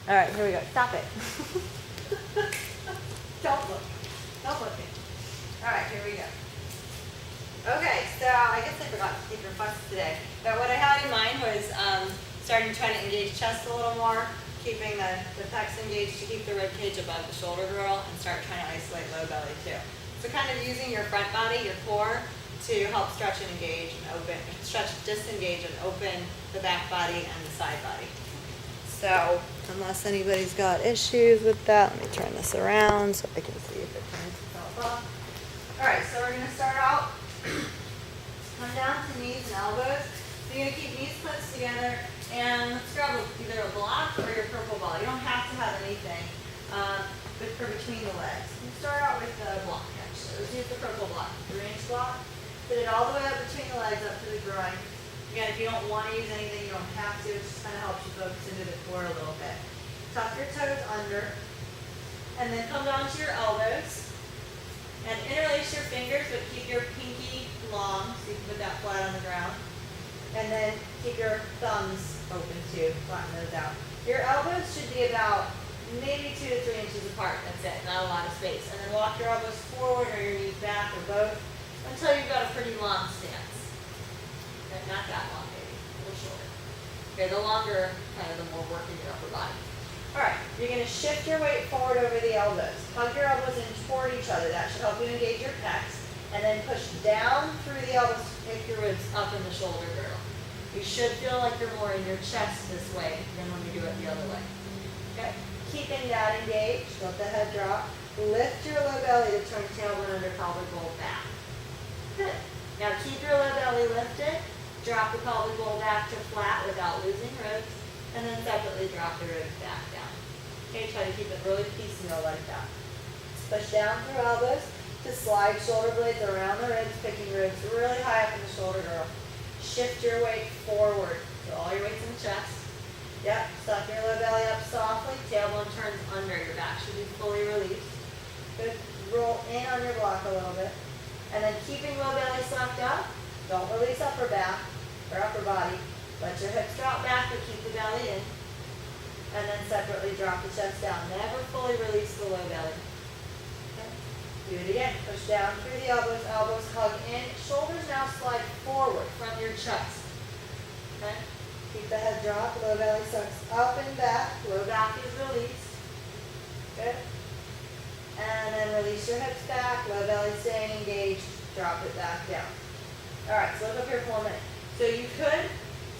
All right, here we go. Stop it. Don't look. Don't look at me. All right, here we go. Okay, so I guess I forgot to take your flex today. But what I had in mind was starting to try to engage chest a little more, keeping the pecs engaged to keep the rib cage above the shoulder girdle, and start trying to isolate low belly too. So kind of using your front body, your core, to help stretch and engage and open, stretch, disengage and open the back body and the side body. So unless anybody's got issues with that, let me turn this around so I can see if it turns itself off. All right, so we're going to start out. Come down to knees and elbows. So you're going to keep knees close together, and let's grab either a block or your purple ball. You don't have to have anything, but for between the legs. We'll start out with the block actually. Let's use the purple block, 3-inch block. Put it all the way up between the legs up to the groin. Again, if you don't want to use anything, you don't have to. It just kind of helps you focus into the core a little bit. Tuck your toes under, and then come down to your elbows. And interlace your fingers, but keep your pinky long, so you can put that flat on the ground. And then keep your thumbs open too, flatten those out. Your elbows should be about maybe 2 to 3 inches apart. That's it, not a lot of space. And then walk your elbows forward or your knees back or both until you've got a pretty long stance. Okay, not that long, maybe, a little shorter. Okay, the longer, kind of the more working your upper body. All right, you're going to shift your weight forward over the elbows. Hug your elbows in toward each other. That should help you engage your pecs. And then push down through the elbows to pick your ribs up in the shoulder girdle. You should feel like you're more in your chest this way than when you do it the other way. Okay, keeping that engaged, let the head drop. Lift your low belly to turn tailbone under pelvic bowl back. Good. Now keep your low belly lifted. Drop the pelvic bowl back to flat without losing ribs. And then separately drop the ribs back down. Okay, try to keep it really piecemeal like that. Push down through elbows to slide shoulder blades around the ribs, picking ribs really high up in the shoulder girdle. Shift your weight forward. So all your weight's in the chest. Yep, suck your low belly up softly. Tailbone turns under. Your back should be fully released. Good. Roll in on your block a little bit. And then keeping low belly sucked up. Don't release upper back or upper body. Let your hips drop back, but keep the belly in. And then separately drop the chest down. Never fully release the low belly. Okay. Do it again. Push down through the elbows. Elbows hug in. Shoulders now slide forward from your chest. Okay. Keep the head dropped. Low belly sucks up and back. Low back is released. Good. And then release your hips back. Low belly staying engaged. Drop it back down. All right. So look up here for a minute. So you could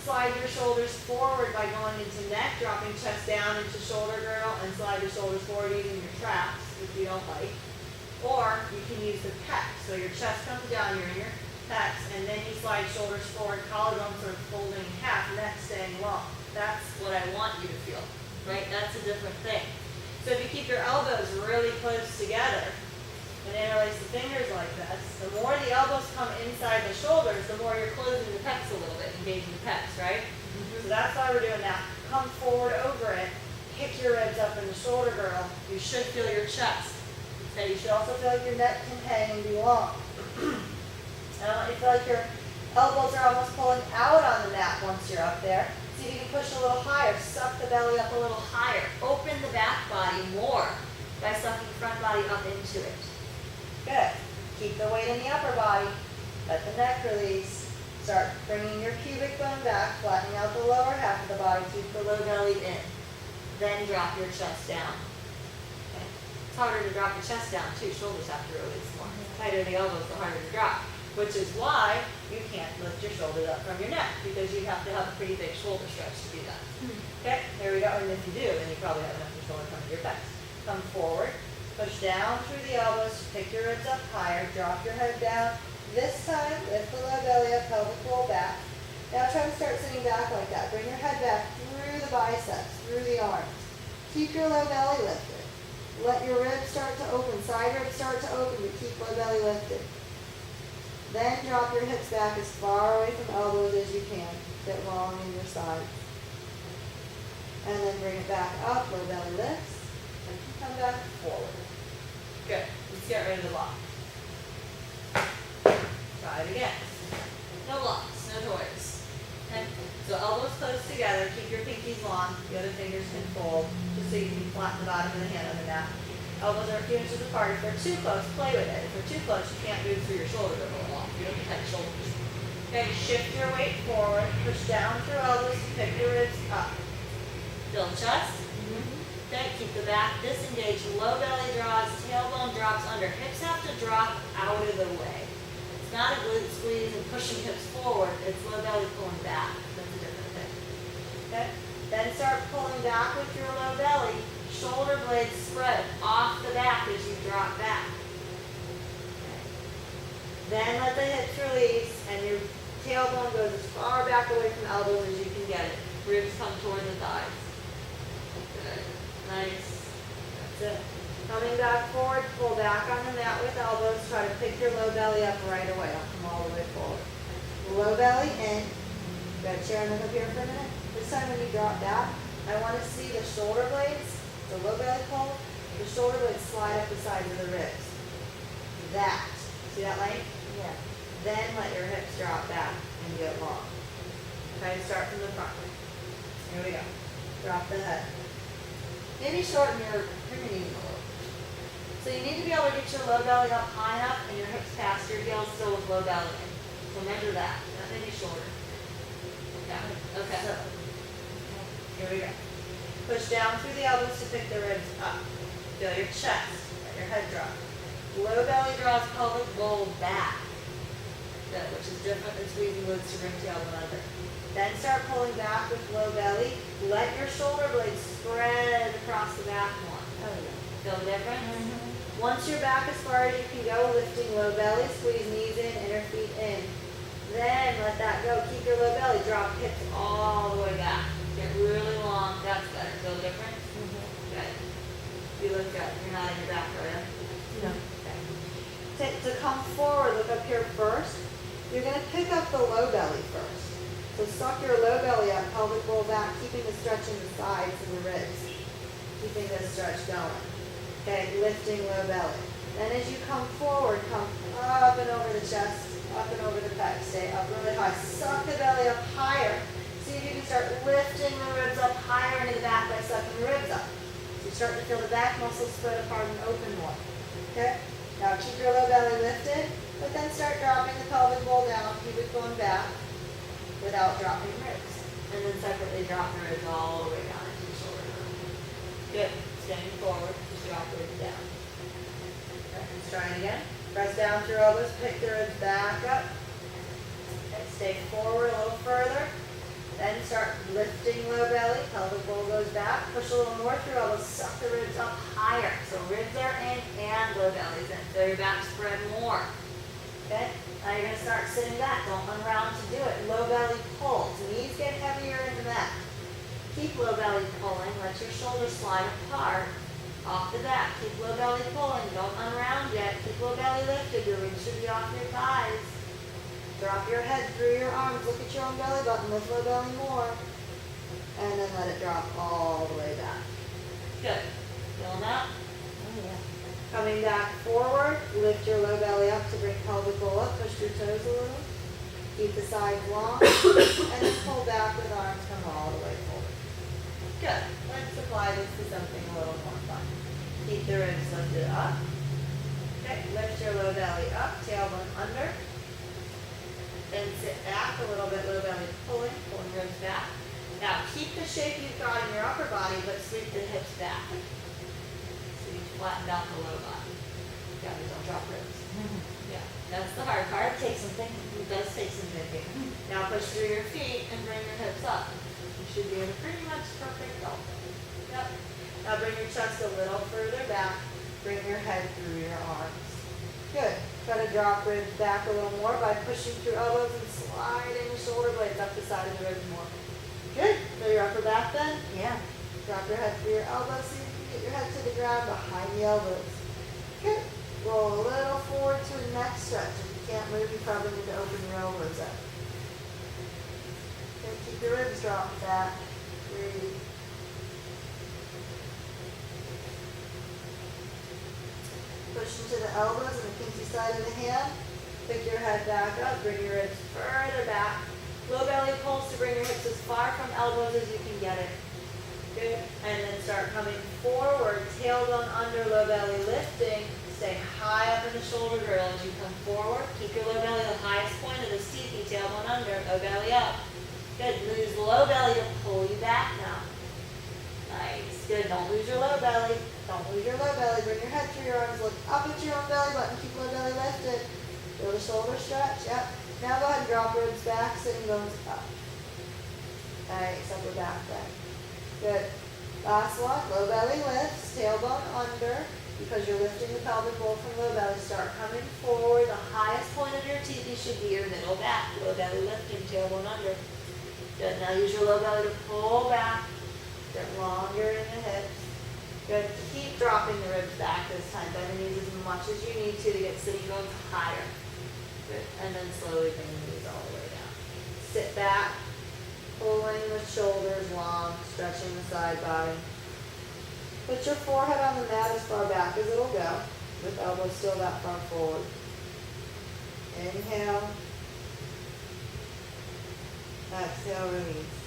slide your shoulders forward by going into neck, dropping chest down into shoulder girdle, and slide your shoulders forward using your traps, if you don't like. Or you can use the pecs. So your chest comes down, you're in your pecs, and then you slide shoulders forward, collarbone sort of folding in half, neck staying long. That's what I want you to feel, right? That's a different thing. So if you keep your elbows really close together, and interlace the fingers like this, the more the elbows come inside the shoulders, the more you're closing the pecs a little bit, engaging the pecs, right? So that's why we're doing that. Come forward over it, pick your ribs up in the shoulder girdle. You should feel your chest. Okay, you should also feel like your neck can hang and be long. And I want you to feel like your elbows are almost pulling out on the mat once you're up there. See if you can push a little higher, suck the belly up a little higher. Open the back body more by sucking front body up into it. Good. Keep the weight in the upper body. Let the neck release. Start bringing your pubic bone back, flattening out the lower half of the body. Keep the low belly in. Then drop your chest down. Okay. It's harder to drop your chest down too. Shoulders have to release more. The tighter the elbows, the harder to drop. Which is why you can't lift your shoulders up from your neck, because you have to have a pretty big shoulder stretch to do that. Okay, there we go. And if you do, then you probably have enough of your shoulder coming to your pecs. Come forward. Push down through the elbows, pick your ribs up higher, drop your head down. This time, lift the low belly up, pelvic roll back. Now try to start sitting back like that. Bring your head back through the biceps, through the arms. Keep your low belly lifted. Let your ribs start to open, side ribs start to open, but keep low belly lifted. Then drop your hips back as far away from elbows as you can. Get long in your sides. And then bring it back up, low belly lifts, and come back forward. Good. Let's get rid of the block. Try it again. No blocks, no toys. Okay? So elbows close together. Keep your pinkies long. The other fingers can fold. Just just so you can flatten the bottom of the hand on the mat. Elbows are a few inches apart. If they're too close, play with it. If they're too close, you can't move through your shoulders over along. You don't have tight shoulders. Okay, shift your weight forward, push down through elbows to pick your ribs up. Build chest. Okay, keep the back disengaged. Low belly draws, tailbone drops under. Hips have to drop out of the way. It's not a glute squeeze and pushing hips forward. It's low belly pulling back. That's a different thing. Okay? Then start pulling back with your low belly. Shoulder blades spread off the back as you drop back. Okay. Then let the hips release and your tailbone goes as far back away from the elbows as you can get it. Ribs come toward the thighs. Good. Nice. That's it. Coming back forward, pull back on the mat with elbows. Try to pick your low belly up right away. I'll come all the way forward. Low belly in. Got a chair and look up here for a minute. This time when you drop back, I want to see the shoulder blades, the low belly pull, the shoulder blades slide up the sides of the ribs. That. See that length? Yeah. Then let your hips drop back and get long. Okay, start from the front. Here we go. Drop the head. Maybe shorten your knees a little. So you need to be able to get your low belly up high enough and your hips past your heels still with low belly in. So measure that. That may be shorter. Yeah. Okay. So, here we go. Push down through the elbows to pick the ribs up. Feel your chest. Let your head drop. Low belly draws pelvic bowl back. Good, which is different than squeezing glutes to bring tailbone under. Then start pulling back with low belly. Let your shoulder blades spread across the back more. Oh, yeah. Feel the difference? Once you're back as far as you can go, lifting low belly, squeeze knees in, inner feet in. Then let that go. Keep your low belly. Drop hips all the way back. Get really long. That's better. Feel the difference? Good. You look good. You're not in your back, are you? No. Okay. To come forward, look up here first. You're going to pick up the low belly first. So suck your low belly up, pelvic bowl back, keeping the stretch in the sides and the ribs. Keeping this stretch going. Okay, lifting low belly. Then as you come forward, come up and over the chest, up and over the pec. Stay up really high. Suck the belly up higher. See if you can start lifting the ribs up higher into the back by sucking the ribs up. So you start to feel the back muscles spread apart and open more. Okay? Now keep your low belly lifted, but then start dropping the pelvic bowl down, keep it going back without dropping ribs. And then separately drop the ribs all the way down into the shoulder. Good. Standing forward, just drop the ribs down. Okay, let's try it again. Press down through elbows, pick the ribs back up. Okay, stay forward a little further. Then start lifting low belly, pelvic bowl goes back. Push a little more through elbows, suck the ribs up higher. So ribs are in and low belly's in. So your back spread more. Okay? Now you're going to start sitting back. Don't run around to do it. Low belly pulls. Knees get heavier in the mat. Keep low belly pulling. Let your shoulders slide apart off the back. Keep low belly pulling. Don't run around yet. Keep low belly lifted. Your reach should be off your thighs. Drop your head through your arms. Look at your own belly button. Lift low belly more. And then let it drop all the way back. Good. Feeling that? Oh, yeah. Coming back forward. Lift your low belly up to bring pelvic bowl up. Push your toes a little. Keep the sides long. And then pull back with arms. Come all the way forward. Good. Let's apply this to something a little more fun. Keep the ribs lifted up. Okay. Lift your low belly up. Tailbone under. Then sit back a little bit, low belly pulling ribs back. Now keep the shape you've got in your upper body, but sweep the hips back. So you flatten out the low body. Yeah, don't drop ribs. Yeah, that's the hard part. It takes some thinking. It does take some thinking. Now push through your feet and bring your hips up. You should be in a pretty much perfect delta. Yep. Now bring your chest a little further back. Bring your head through your arms. Good. Try to drop ribs back a little more by pushing through elbows and sliding the shoulder blades up the side of the ribs more. Good. Feel your upper back then? Yeah. Drop your head through your elbows so you can get your head to the ground behind the elbows. Good. Roll a little forward to a neck stretch. If you can't move, you probably need to open your elbows up. Good. Keep your ribs dropped back. Breathe. Push into the elbows and the pinky side of the hand. Pick your head back up. Bring your ribs further back. Low belly pulls to bring your hips as far from elbows as you can get it. Good. Good. And then start coming forward, tailbone under, low belly lifting. Stay high up in the shoulder girdle as you come forward. Keep your low belly the highest point of the teepee, tailbone under, low belly up. Good. Lose the low belly to pull you back now. Nice. Good. Don't lose your low belly. Don't lose your low belly. Bring your head through your arms. Look up at your own belly button. Keep low belly lifted. Feel the shoulder stretch. Yep. Now go ahead and drop ribs back, sitting bones up. Nice. Upper back bend. Good. Last one. Low belly lifts. Tailbone under. Because you're lifting the pelvic bowl from low belly, start coming forward. The highest point of your teepee should be your middle back. Low belly lifting, tailbone under. Good. Now use your low belly to pull back. Get longer in the hips. Good. Keep dropping the ribs back this time. Bend the knees as much as you need to get sitting bones higher. Good. And then slowly bring the knees all the way down. Sit back, pulling the shoulders long, stretching the side body. Put your forehead on the mat as far back as it'll go, with elbows still that far forward. Inhale. Exhale, release.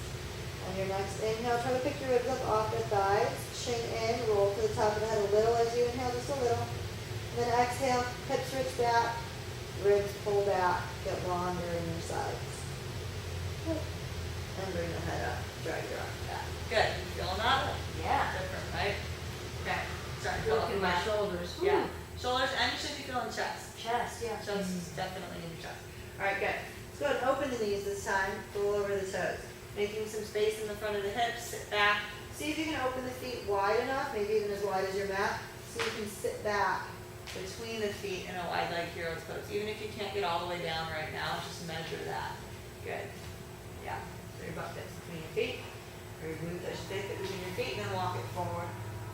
On your next inhale, try to pick your ribs up off the thighs. Chin in, roll to the top of the head a little as you inhale, just a little. And then exhale, hips reach back, ribs pull back, get longer in your sides. Good. And bring the head up, drag your arm back. Good. Feeling that? Yeah. Different, right? Okay. Start Working my shoulders. Yeah. Shoulders, and you should be feeling chest. Chest, yeah. Chest is definitely in your chest. All right, good. Let's go ahead and open the knees this time. Roll over the toes. Making some space in the front of the hips. Sit back. See if you can open the feet wide enough, maybe even as wide as your mat, so you can sit back between the feet in a wide leg hero's pose. Even if you can't get all the way down right now, just measure that. Good. Yeah. So your butt fits between your feet. Or your glutes, I should say, fit between your feet, and then walk it forward.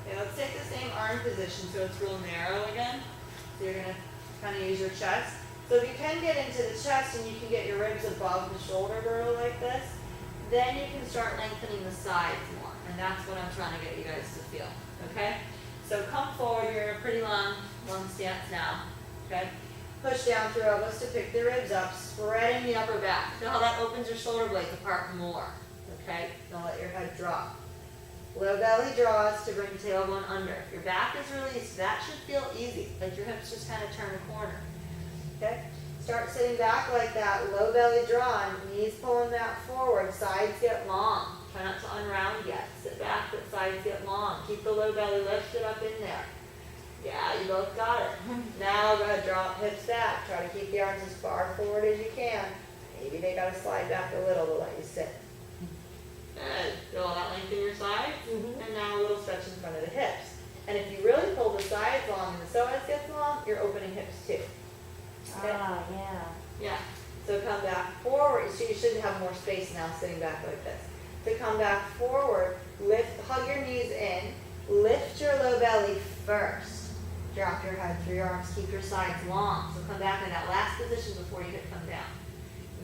Okay, let's take the same arm position so it's real narrow again. So you're going to kind of use your chest. So if you can get into the chest and you can get your ribs above the shoulder girdle like this, then you can start lengthening the sides more. And that's what I'm trying to get you guys to feel. Okay? So come forward. You're in a pretty long stance now. Okay? Push down through elbows to pick the ribs up, spreading the upper back. Feel how that opens your shoulder blades apart more. Okay? Don't let your head drop. Low belly draws to bring tailbone under. If your back is released, that should feel easy, like your hips just kind of turn a corner. Okay? Start sitting back like that, low belly drawn, knees pulling back forward, sides get long. Try not to unround yet. Sit back, but sides get long. Keep the low belly lifted up in there. Yeah, you both got it. Now go ahead, drop hips back. Try to keep the arms as far forward as you can. Maybe they got to slide back a little to let you sit. Good. Feel that length in your sides. And now a little stretch in front of the hips. And if you really pull the sides long and the psoas gets long, you're opening hips too. Okay? Ah, yeah. Yeah. So come back forward. So you should have more space now sitting back like this. To come back forward, hug your knees in, lift your low belly first. Drop your head through your arms, keep your sides long. So come back in that last position before you hit come down.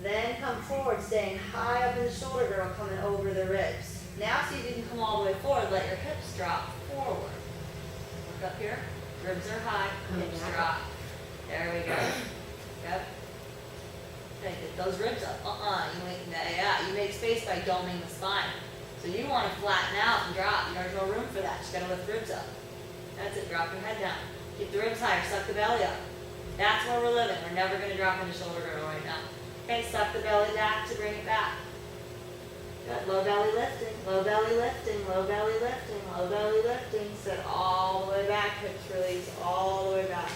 Then come forward, staying high up in the shoulder girdle, coming over the ribs. Now see if you can come all the way forward, let your hips drop forward. Look up here, ribs are high, hips drop. There we go. Yep. Okay, get those ribs up. You make space by doming the spine. So you want to flatten out and drop. There's no room for that. You just got to lift ribs up. That's it. Drop your head down. Keep the ribs higher. Suck the belly up. That's where we're living. We're never going to drop into shoulder girdle right now. Okay, suck the belly back to bring it back. Good. Low belly lifting. Low belly lifting. Low belly lifting. Low belly lifting. Sit all the way back. Hips release all the way back.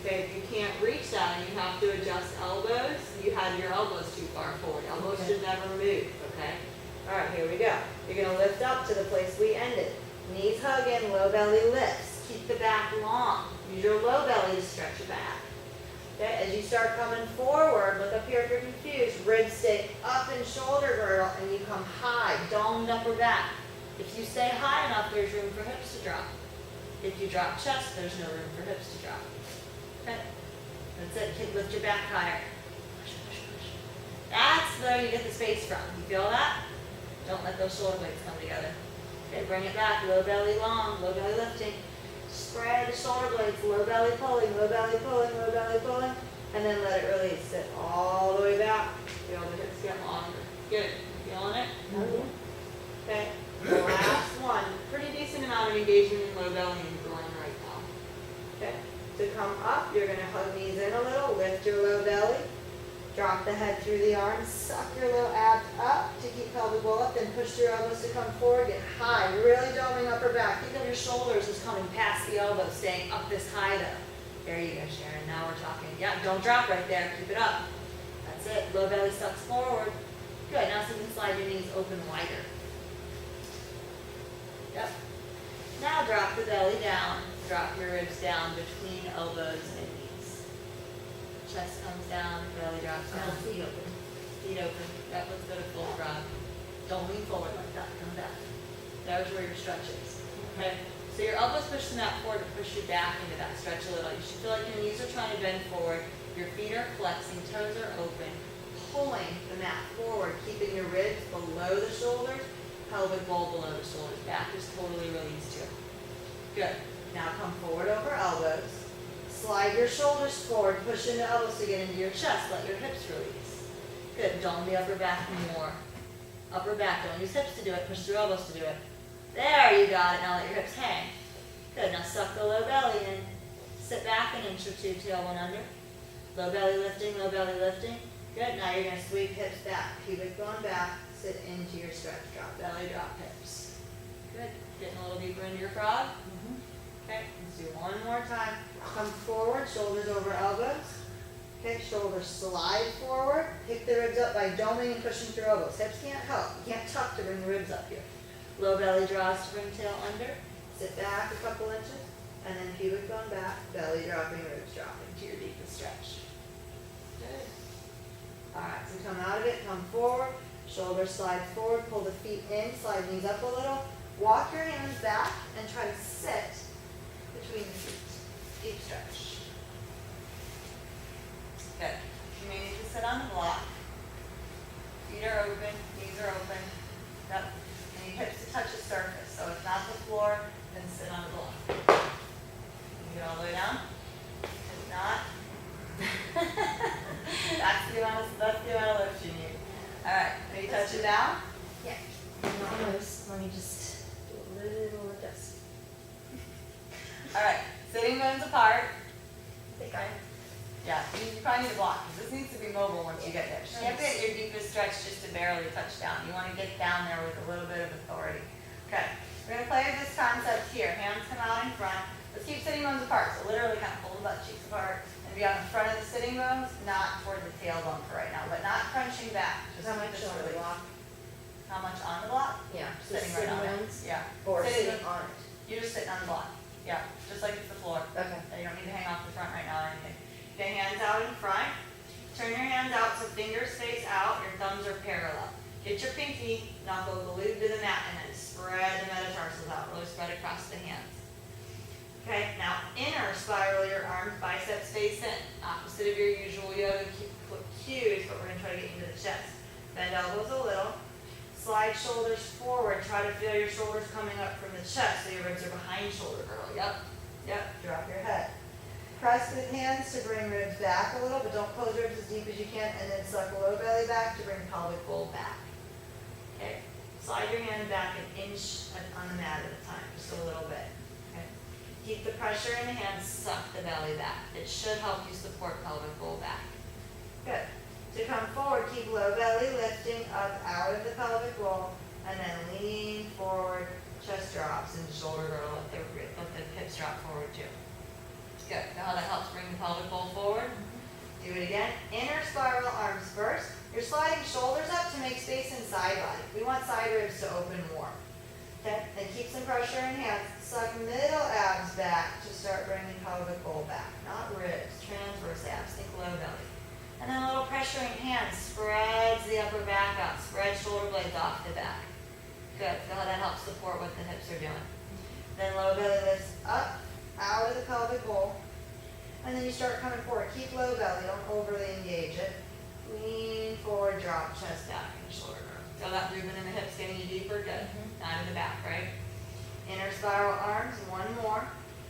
Okay, if you can't reach that and you have to adjust elbows, you had your elbows too far forward. Elbows should never move, okay? All right, here we go. You're going to lift up to the place we ended. Knees hug in, low belly lifts. Keep the back long. Use your low belly to stretch your back. Okay, as you start coming forward, look up here if you're confused. Ribs stay up in shoulder girdle and you come high, domed upper back. If you stay high enough, there's room for hips to drop. If you drop chest, there's no room for hips to drop. Okay. That's it. Lift your back higher. Push, push, push. That's where you get the space from. You feel that? Don't let those shoulder blades come together. Okay, bring it back. Low belly long, low belly lifting. Spread the shoulder blades. Low belly pulling, low belly pulling, low belly pulling. And then let it release. Sit all the way back. Feel the hips get longer. Good. Feeling it? Mm-hmm. Okay. Last one. Pretty decent amount of engagement in low belly and groin right now. Okay. To come up, you're going to hug knees in a little, lift your low belly, drop the head through the arms, suck your little abs up to keep pelvic bowl up, then push your elbows to come forward, get high, really doming upper back. Think of your shoulders as coming past the elbows, staying up this high though. There you go, Sharon. Now we're talking. Yeah, don't drop right there. Keep it up. That's it. Low belly sucks forward. Good. Now so you can slide your knees open wider. Yep. Now drop the belly down. Drop your ribs down between elbows and knees. Chest comes down, belly drops down. Feet open. Feet open. Yep, let's go to full frog. Don't lean forward like that. Come back. There's where your stretch is. Okay? So your elbows push the mat forward to push you back into that stretch a little. You should feel like your knees are trying to bend forward. Your feet are flexing, toes are open, pulling the mat forward, keeping your ribs below the shoulders, pelvic bowl below the shoulders. Back is totally released here. Good. Now come forward over elbows. Slide your shoulders forward, push into elbows to get into your chest. Let your hips release. Good. Dome the upper back more. Upper back. Don't use hips to do it. Push through elbows to do it. There, you got it. Now let your hips hang. Good. Now suck the low belly in. Sit back an inch or two, tailbone under. Low belly lifting, low belly lifting. Good. Now you're going to sweep hips back. Pubic bone back. Sit into your stretch. Drop belly, drop hips. Good. Getting a little deeper into your frog. Okay, let's do one more time. Come forward, shoulders over elbows. Okay, shoulders slide forward. Pick the ribs up by doming and pushing through elbows. Hips can't help. You can't tuck to bring the ribs up here. Low belly draws to bring tail under. Sit back a couple inches. And then pubic bone back, belly dropping, ribs dropping to your deepest stretch. Good. Alright, so come out of it, come forward. Shoulders slide forward, pull the feet in, slide knees up a little. Walk your hands back and try to sit between the feet. Deep stretch. Good. You may need to sit on the block. Feet are open, knees are open. Yep. And your hips to touch the surface. So if not the floor, then sit on the block. Can you get all the way down? If not, that's the amount of lift you need. Alright, can you touch it down? Yeah. Almost. Let me just do a little adjust. Alright, sitting bones apart. I think Yeah, you probably need a block because this needs to be mobile once you get there. You can't be at your deepest stretch just to barely touch down. You want to get down there with a little bit of authority. Okay, we're going to play with this concept here. Hands come out in front. Let's keep sitting bones apart. So literally kind of pull the butt cheeks apart and be on the front of the sitting bones, not toward the tailbone for right now, but not crunching back. Just how much just on the really- block? How much on the block? Yeah. Sitting right on it. bones? Yeah. Or Sitting- sitting on it? You're just sitting on the block. Yeah, just like it's the floor. Okay. You don't need to hang off the front right now or anything. Okay, hands out in front. Turn your hands out so fingers face out, your thumbs are parallel. Get your pinky, knuckle glued to the mat, and then spread the metatarsals out. Really spread across the hands. Okay, now inner spiral your arms, biceps face in. Opposite of your usual yoga cues, but we're going to try to get into the chest. Bend elbows a little. Slide shoulders forward. Try to feel your shoulders coming up from the chest so your ribs are behind shoulder girdle. Yep. Yep. Drop your head. Press with hands to bring ribs back a little, but don't close ribs as deep as you can, and then suck low belly back to bring pelvic bowl back. Okay. Slide your hand back an inch on the mat at a time, just a little bit. Okay. Keep the pressure in the hands, suck the belly back. It should help you support pelvic bowl back. Good. To come forward, keep low belly lifting up out of the pelvic bowl, and then lean forward, chest drops, and shoulder girdle. Let the hips drop forward too. Good. Now that helps bring the pelvic bowl forward. Do it again. Inner spiral arms first. You're sliding shoulders up to make space in side body. We want side ribs to open more. Okay. Then keep some pressure in hands. Suck middle abs back to start bringing pelvic bowl back. Not ribs. Transverse abs. Think low belly. And then a little pressure in hands spreads the upper back out. Spread shoulder blades off the back. Good. Feel how that helps support what the hips are doing. Then low belly lifts up out of the pelvic bowl. And then you start coming forward. Keep low belly. Don't overly engage it. Lean forward, drop chest back and shoulder girdle. Feel that movement in the hips getting you deeper? Good. Not in the back, right? Inner spiral arms. One more.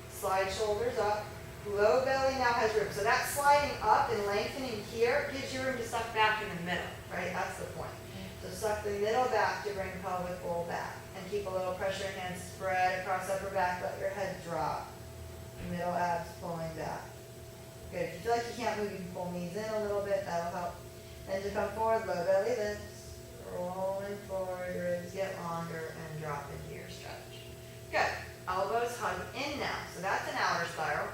Slide shoulders up. Low belly now has room. So that sliding up and lengthening here gives you room to suck back in the middle, right? That's the point. So suck the middle back to bring pelvic bowl back. And keep a little pressure in hands spread across upper back, let your head drop. Middle abs pulling back. Good. If you feel like you can't move, you can pull knees in a little bit, that'll help. Then to come forward, low belly lifts, rolling forward, ribs get longer, and drop into your stretch. Good. Elbows hug in now. So that's an outer spiral,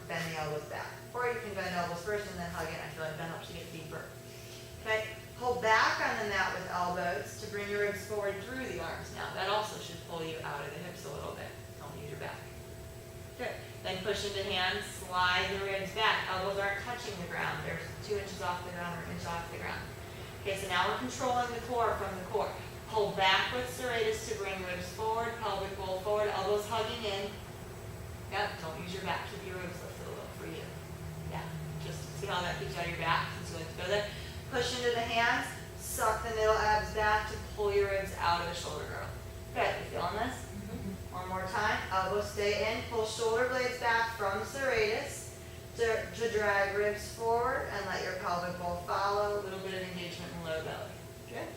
bend the elbows back. Or you can bend elbows first and then hug in. I feel like that helps you get deeper. Okay. Pull back on the mat with elbows to bring your ribs forward through the arms now. That also should pull you out of the hips a little bit. Don't use your back. Good. Then push into hands, slide the ribs back. Elbows aren't touching the ground. They're 2 inches off the ground or an inch off the ground. Okay, so now we're controlling the core from the core. Pull back with serratus to bring ribs forward, pelvic bowl forward, elbows hugging in. Yep, don't use your back. Keep your ribs lifted a little for you. Yeah, just see how that keeps out of your back since you like to go there. Push into the hands, suck the middle abs back to pull your ribs out of the shoulder girdle. Good, you feeling this? One more time, elbows stay in, pull shoulder blades back from serratus to drag ribs forward and let your pelvic bowl follow, a little bit of engagement in low belly. Good.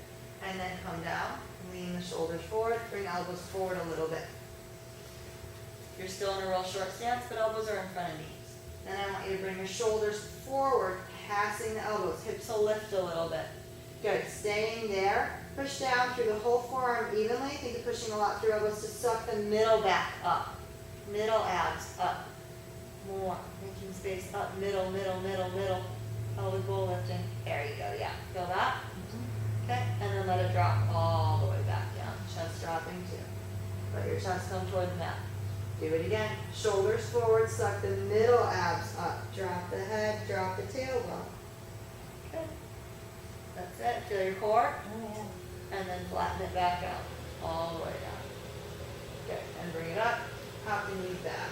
And then come down, lean the shoulders forward, bring elbows forward a little bit. You're still in a real short stance, but elbows are in front of knees. Then I want you to bring your shoulders forward, passing the elbows. Hips will lift a little bit. Good, staying there. Push down through the whole forearm evenly. Think of pushing a lot through elbows to suck the middle back up. Middle abs up. More. Making space up. Middle, middle, middle, middle. Pelvic bowl lifting. There you go. Yeah. Feel that? Okay. And then let it drop all the way back down. Chest dropping too. Let your chest come toward the mat. Do it again. Shoulders forward. Suck the middle abs up. Drop the head. Drop the tailbone. Okay. That's it. Feel your core. Oh, yeah. And then flatten it back out, all the way down. Good, and bring it up, pop the knees back.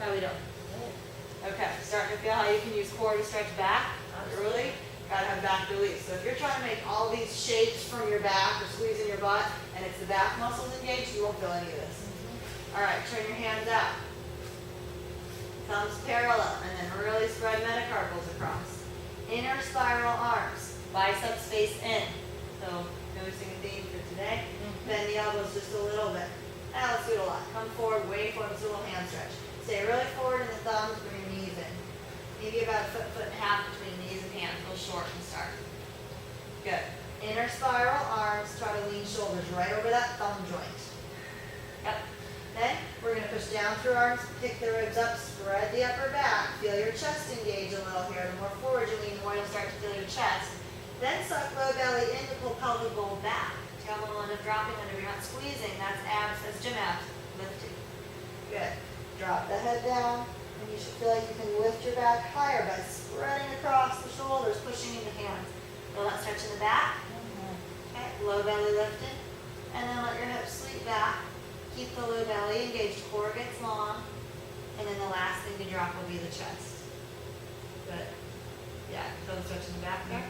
How we doing? Okay, starting to feel how you can use core to stretch back. Early, gotta have back release. So if you're trying to make all these shapes from your back or squeezing your butt, and it's the back muscles engaged, you won't feel any of this. All right, turn your hands out. Thumbs parallel, and then really spread metacarpals across. Inner spiral arms, biceps face in. So, noticing a theme for today. Bend the elbows just a little bit. Now let's do it a lot. Come forward, way forward, it's a little hand stretch. Stay really forward in the thumbs, bring your knees in. Maybe about a foot, foot and a half between knees and hands. Real short and start. Good. Inner spiral arms, try to lean shoulders right over that thumb joint. Yep. Then we're going to push down through arms, pick the ribs up, spread the upper back. Feel your chest engage a little here. The more forward you lean, the more you'll start to feel your chest. Then suck low belly in to pull pelvic bowl back. Tailbone will end up dropping under. You're not squeezing. That's abs. That's gym abs. Lifting. Good. Drop the head down. And you should feel like you can lift your back higher by spreading across the shoulders, pushing into hands. Feel that stretch in the back. Okay. Low belly lifted. And then let your hips sweep back. Keep the low belly engaged. Core gets long. And then the last thing to drop will be the chest. Good. Yeah. Feel the stretch in the back there.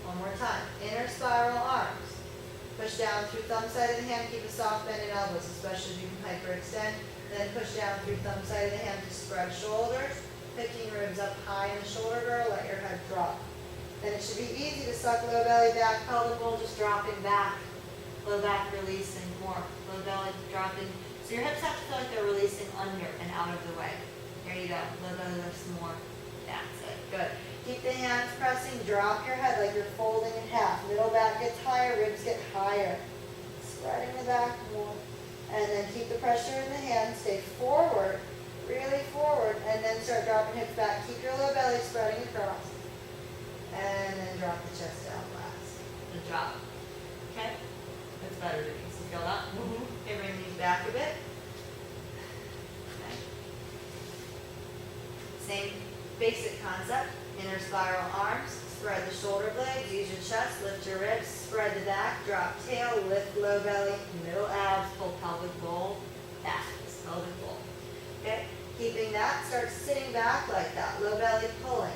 One more time. Inner spiral arms. Push down through thumb side of the hand. Keep a soft bend in elbows, especially if you can hyperextend. Then push down through thumb side of the hand to spread shoulders. Picking ribs up high in the shoulder girdle. Let your head drop. Then it should be easy to suck low belly back. Pelvic bowl just dropping back. Low back releasing more. Low belly dropping. So your hips have to feel like they're releasing under and out of the way. There you go. Low belly lifts more. That's it. Good. Keep the hands pressing, drop your head like you're folding in half. Middle back gets higher, ribs get higher. Spreading the back more. And then keep the pressure in the hands, stay forward, really forward, and then start dropping hips back. Keep your low belly spreading across. And then drop the chest down last. Good job. Okay? That's better than you. So feel that? Okay, bring these back a bit. Okay. Same basic concept. Inner spiral arms, spread the shoulder blades, use your chest, lift your ribs, spread the back, drop tail, lift low belly, middle abs, pull pelvic bowl, back, pelvic bowl. Okay, keeping that, start sitting back like that, low belly pulling.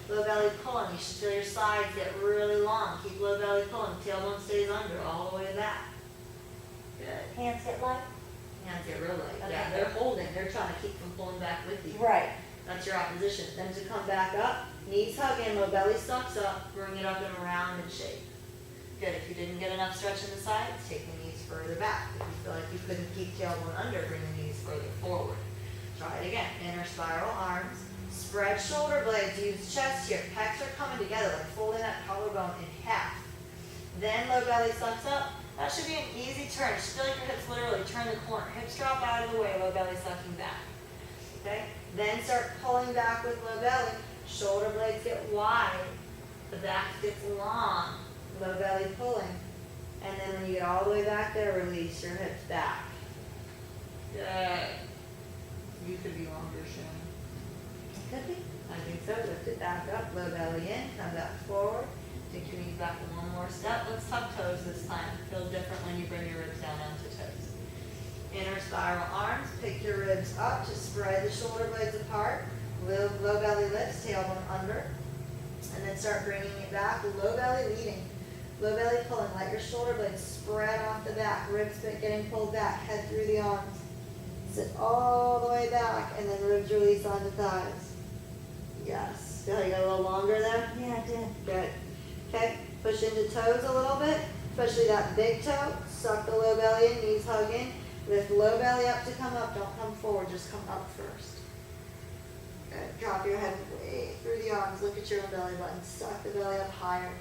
Low belly pulling, you should feel your sides get really long. Keep low belly pulling, tailbone stays under all the way back. Good. Hands get light? Hands get real light. Okay. Yeah, they're holding, they're trying to keep from pulling back with you. Right. That's your opposition. Then to come back up, knees hug in, low belly sucks up, bring it up in a rounded shape. Good, if you didn't get enough stretch in the sides, take the knees further back. If you feel like you couldn't keep tailbone under, bring the knees further forward. Try it again. Inner spiral arms. Spread shoulder blades, use chest here. Pecs are coming together, like folding that collarbone in half. Then low belly sucks up. That should be an easy turn. It should feel like your hips literally turn the corner. Hips drop out of the way, low belly sucking back. Okay? Then start pulling back with low belly. Shoulder blades get wide. The back gets long. Low belly pulling. And then when you get all the way back there, release your hips back. Good. You could be longer, Shannon. Could be. I think so. Lift it back up, low belly in, come back forward. Take your knees back one more step. Let's tuck toes this time. Feel different when you bring your ribs down onto toes. Inner spiral arms. Pick your ribs up to spread the shoulder blades apart. Low belly lifts, tailbone under. And then start bringing it back. Low belly leading. Low belly pulling. Let your shoulder blades spread off the back. Ribs getting pulled back. Head through the arms. Sit all the way back. And then ribs release onto thighs. Yes. Feel like you got a little longer there? Yeah, I did. Good. Okay, push into toes a little bit, especially that big toe. Suck the low belly in, knees hug in. Lift low belly up to come up. Don't come forward, just come up first. Good. Drop your head way through the arms. Look at your own belly button. Suck the belly up higher.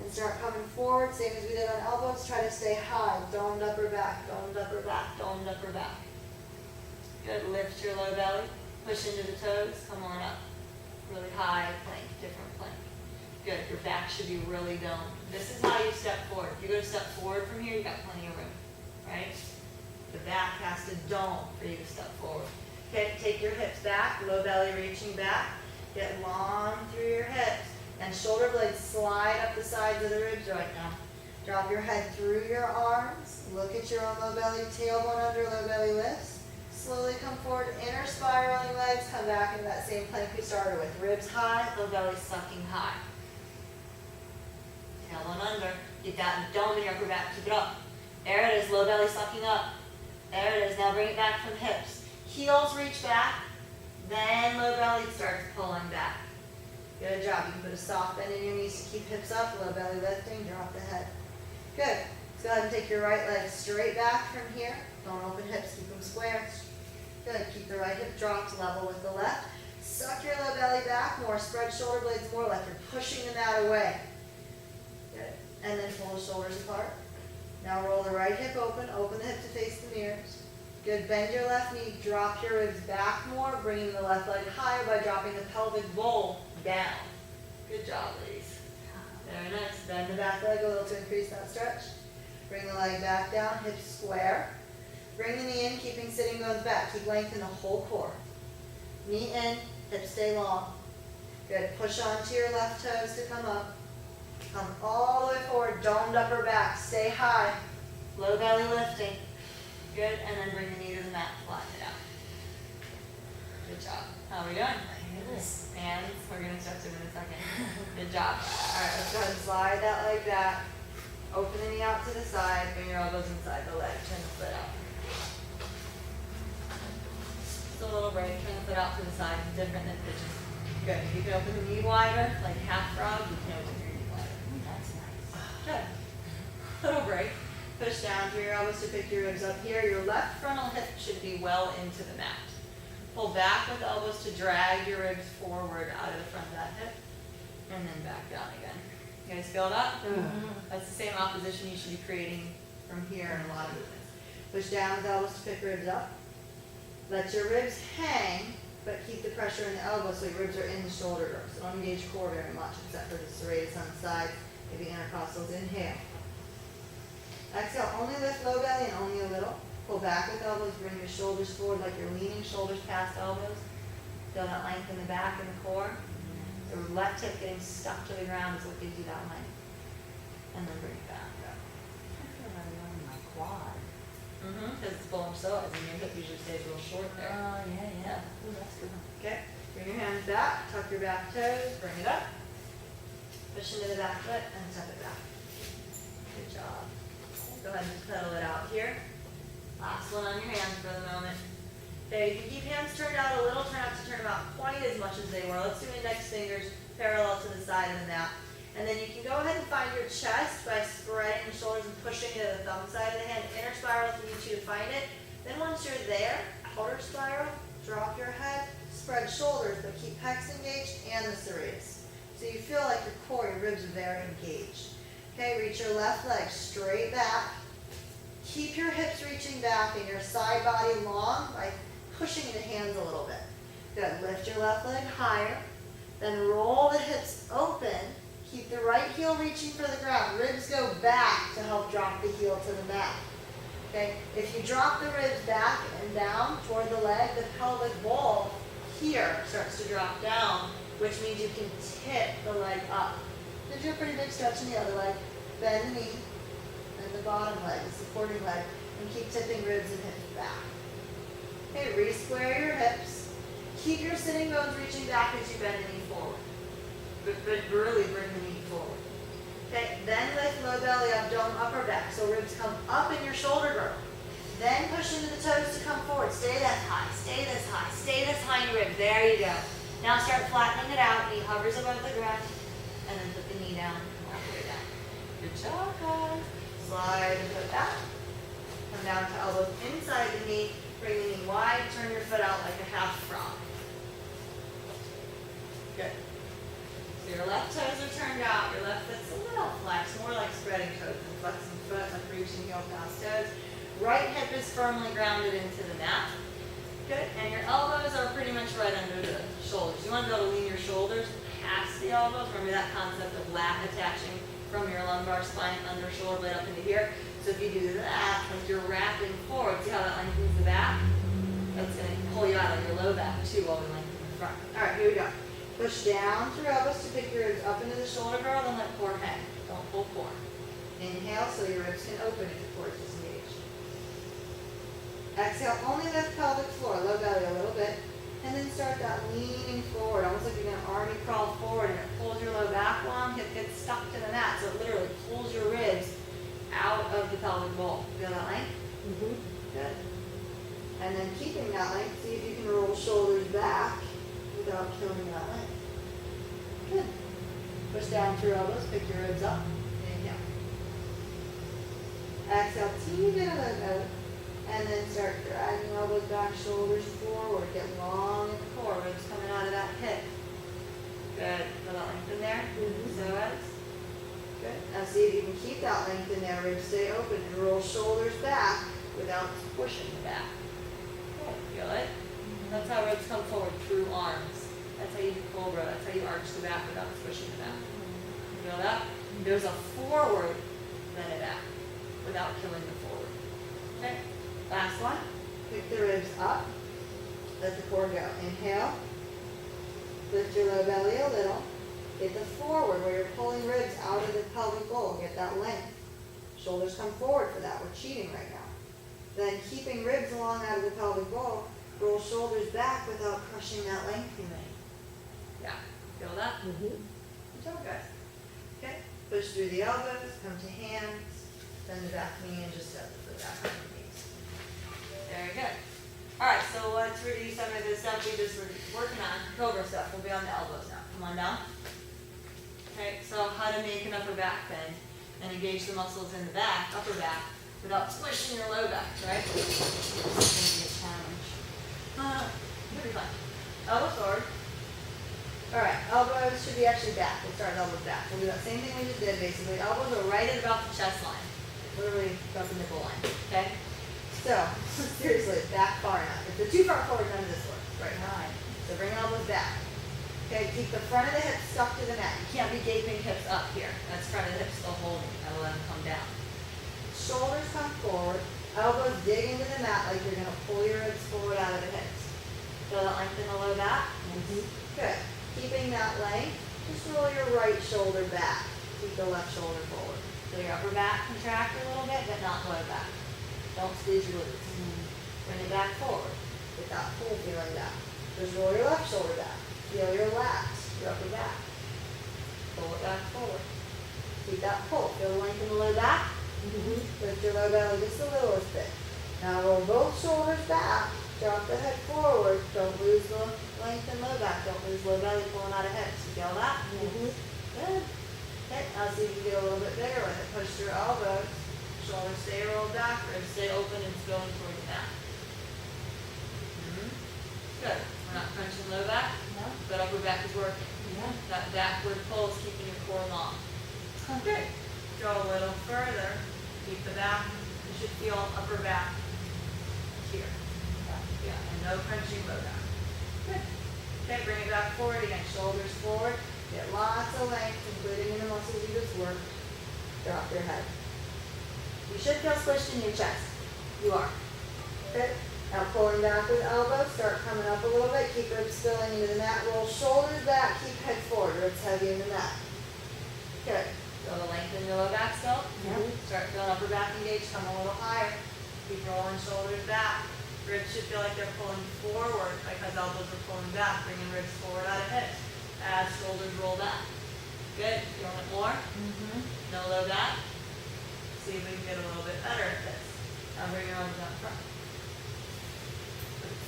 And start coming forward, same as we did on elbows. Try to stay high. Domed upper back, domed upper back, domed upper back. Good. Lift your low belly. Push into the toes. Come on up. Really high plank, different plank. Good, your back should be really domed. This is how you step forward. If you go to step forward from here, you've got plenty of room, right? The back has to dome for you to step forward. Okay, take your hips back, low belly reaching back. Get long through your hips. And shoulder blades slide up the sides of the ribs right now. Drop your head through your arms. Look at your own low belly, tailbone under, low belly lifts. Slowly come forward, inner spiraling legs, come back into that same plank we started with. Ribs high, low belly sucking high. Tailbone under. Get that dome in your upper back. Keep it up. There it is. Low belly sucking up. There it is. Now bring it back from hips. Heels reach back. Then low belly starts pulling back. Good job. You can put a soft bend in your knees to keep hips up. Low belly lifting. Drop the head. Good. Let's go ahead and take your right leg straight back from here. Don't open hips. Keep them square. Good. Keep the right hip dropped level with the left. Suck your low belly back more. Spread shoulder blades more like you're pushing the mat away. Good. And then pull the shoulders apart. Now roll the right hip open. Open the hip to face the mirrors. Good. Bend your left knee. Drop your ribs back more. Bringing the left leg higher by dropping the pelvic bowl down. Good job, ladies. Very nice. Bend the back leg a little to increase that stretch. Bring the leg back down. Hips square. Bring the knee in, keeping sitting bones back. Keep length in the whole core. Knee in. Hips stay long. Good. Push onto your left toes to come up. Come all the way forward, domed upper back. Stay high. Low belly lifting. Good. And then bring the knee to the mat. Flatten it out. Good job. How are we doing? And we're going to stretch them in a second. Good job. All right, let's go ahead and slide that leg back. Open the knee out to the side. Bring your elbows inside the leg. Turn the foot out. Just a little break. Turn the foot out to the side. Different than pigeon. Good. You can open the knee wider, like half frog. You can open your knee wider. That's nice. Good. Little break. Push down through your elbows to pick your ribs up here. Your left frontal hip should be well into the mat. Pull back with elbows to drag your ribs forward out of the front of that hip. And then back down again. You guys feel that? Mm-hmm. That's the same opposition you should be creating from here in a lot of movements. Push down with elbows to pick ribs up. Let your ribs hang, but keep the pressure in the elbows so your ribs are in the shoulder girdle. So don't engage core very much except for the serratus on the side, maybe intercostals. Inhale. Exhale. Only lift low belly and only a little. Pull back with elbows. Bring your shoulders forward like you're leaning shoulders past elbows. Feel that length in the back and the core. The left hip getting stuck to the ground is what gives you that length. And then bring it back up. I feel like I'm on my quad. Because it's bulge psoas and your hip usually stays a little short there. Oh, yeah. Ooh, that's good. Okay. Bring your hands back. Tuck your back toes. Bring it up. Push into the back foot and tuck it back. Good job. Go ahead and pedal it out here. Last one on your hands for the moment. Okay, you can keep hands turned out a little, try not to turn them out quite as much as they were. Let's do index fingers parallel to the side of the mat. And then you can go ahead and find your chest by spreading the shoulders and pushing it to the thumb side of the hand. Inner spiral if you need to find it. Then once you're there, outer spiral, drop your head, spread shoulders, but keep pecs engaged and the serratus. So you feel like your core, your ribs are very engaged. Okay, reach your left leg straight back. Keep your hips reaching back and your side body long by pushing the hands a little bit. Good, lift your left leg higher. Then roll the hips open. Keep the right heel reaching for the ground. Ribs go back to help drop the heel to the mat. Okay, if you drop the ribs back and down toward the leg, the pelvic bowl here starts to drop down, which means you can tip the leg up. Then do a pretty big stretch in the other leg. Bend the knee, and the bottom leg, the supporting leg, and keep tipping ribs and hips back. Okay, re-square your hips. Keep your sitting bones reaching back as you bend the knee forward. But really bring the knee forward. Okay, then lift low belly up, dome upper back, so ribs come up in your shoulder girdle. Then push into the toes to come forward. Stay that high, stay this high, stay this high in your rib. There you go. Now start flattening it out. Knee hovers above the ground, and then put the knee down, all the way down. Good job, guys. Slide the foot back. Come down to elbows inside the knee. Bring the knee wide. Turn your foot out like a half frog. Good. So your left toes are turned out. Your left foot's a little flexed, more like spreading toes than flexing foot, like reaching heel past toes. Right hip is firmly grounded into the mat. Good. And your elbows are pretty much right under the shoulders. You want to be able to lean your shoulders past the elbows. Remember that concept of lat attaching from your lumbar spine under shoulder blade up into here. So if you do that, like you're wrapping forward, see how that lengthens the back? That's going to pull you out of your low back too while we lengthen the front. All right, here we go. Push down through elbows to pick your ribs up into the shoulder girdle, then let core hang. Don't pull core. Inhale so your ribs can open if the core is disengaged. Exhale, only lift pelvic floor, low belly a little bit, and then start that leaning forward, almost like you're going to army crawl forward, and it pulls your low back long, hip gets stuck to the mat, so it literally pulls your ribs out of the pelvic bowl. Feel that length? Mm-hmm. Good. And then keeping that length, see if you can roll shoulders back without killing that length. Good. Push down through elbows, pick your ribs up. Inhale. Exhale, teeny bit of low, and then start dragging elbows back, shoulders forward. Get long in the core, ribs coming out of that hip. Good. Feel that length in there? Mm-hmm. So as. Good. Now see if you can keep that length in there. Ribs stay open and roll shoulders back without pushing the back. Good. Feel it? That's how ribs come forward through arms. That's how you do cobra. That's how you arch the back without pushing the back. You know that? There's a forward, then a back, without killing the forward. Okay. Last one. Pick the ribs up. Let the core go. Inhale. Lift your low belly a little. Get the forward where you're pulling ribs out of the pelvic bowl. Get that length. Shoulders come forward for that. We're cheating right now. Then keeping ribs along out of the pelvic bowl, roll shoulders back without crushing that length you made. Yeah. Feel that? Mm-hmm. Good job, guys. Okay. Push through the elbows, come to hands, bend the back knee, and just step the foot back on the knees. Very good. All right, so let's review some of the stuff we just were working on. Cobra stuff. We'll be on the elbows now. Come on down. Okay, so how to make an upper back bend and engage the muscles in the back, upper back, without squishing your low back, right? It's going to be a challenge. It'll be fun. Elbows forward. All right, elbows should be actually back. We'll start elbows back. We'll do that same thing we just did, basically. Elbows are right at about the chest line. Literally about the nipple line, okay? So, seriously, back far enough. If they're too far forward, none of this works. Right behind. So bring elbows back. Okay, keep the front of the hips stuck to the mat. You can't be gaping hips up here. That's front of the hips still holding. That'll let them come down. Shoulders come forward. Elbows dig into the mat like you're going to pull your ribs forward out of the hips. Feel that length in the low back? Mm-hmm. Good. Keeping that length, just roll your right shoulder back. Keep the left shoulder forward. So your upper back contract a little bit, but not low back. Don't squeeze your glutes. Bring it back forward. Get that pull feeling back. Just roll your left shoulder back. Feel your lats, your upper back. Pull it back forward. Keep that pull. Feel the length in the low back. Lift your low belly just the littlest bit. Now roll both shoulders back. drop the head forward, don't lose the length and low back, don't lose low belly pulling out of hips. You feel that? Mhm. Good. Okay, now see if you can get a little bit bigger with it. Push through elbows, shoulders stay rolled back, ribs stay open and going toward the mat. Good. We're not crunching low back, No? but upper back is working. Yeah. That backward pull is keeping your core long. Good. Go a little further. Keep the back. You should feel upper back here. Yeah, and no crunching low back. Good. Okay, bring it back forward again. Shoulders forward. Get lots of length, including in the muscles you just worked. Drop your head. You should feel squished in your chest. You are. Good. Now pulling back with elbows, start coming up a little bit, keep ribs spilling into the mat, roll shoulders back, keep head forward, ribs heavy in the mat. Good. Feel the length in your low back still? Yeah. Start feeling upper back engaged, come a little higher. Keep rolling shoulders back. Ribs should feel like they're pulling forward because elbows are pulling back, bringing ribs forward out of hips as shoulders roll back. Good. Feeling it more? Mm-hmm. No low back. See if we can get a little bit better at this. Now bring your arms up front.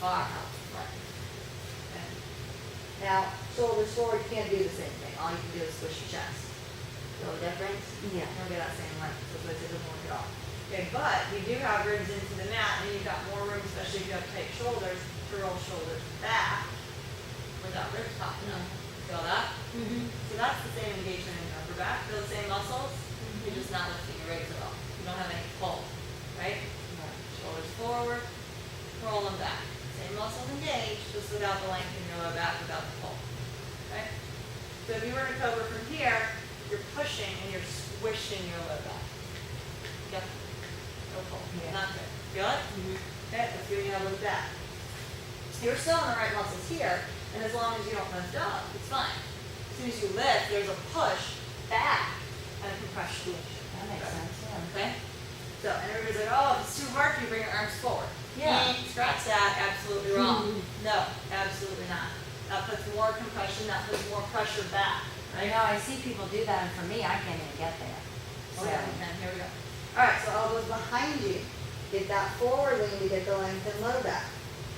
Far out front. Okay. Now, shoulders forward, you can't do the same thing. All you can do is squish your chest. Feel the difference? Yeah. Don't get that same length, so it doesn't work at all. Okay, but you do have ribs into the mat, and you've got more room, especially if you have tight shoulders, to roll shoulders back without ribs popping up. Feel that? Mm-hmm. So that's the same engagement in your upper back. Feel the same muscles. You're just not lifting your ribs at all. You don't have any pull, right? Shoulders forward, roll them back. Same muscles engaged, just without the length in your low back, without the pull. Okay? So if you were to cover from here, you're pushing and you're squishing your low back. Yep. No pull. Yeah. Not good. Feel it? Mm-hmm. Okay, let's give you a look back. You're still in the right muscles here, and as long as you don't lift up, it's fine. As soon as you lift, there's a push back and a compression. That makes sense, yeah. Okay? So, and everybody's like, oh, if it's too hard for you, bring your arms forward. Yeah. Scratch that, absolutely wrong. No, absolutely not. That puts more compression, that puts more pressure back, I right? know, I see people do that, and for me, I can't even get there. Oh, yeah, we can. Here we go. All right, so elbows behind you. Get that forward lean to get the length and low back.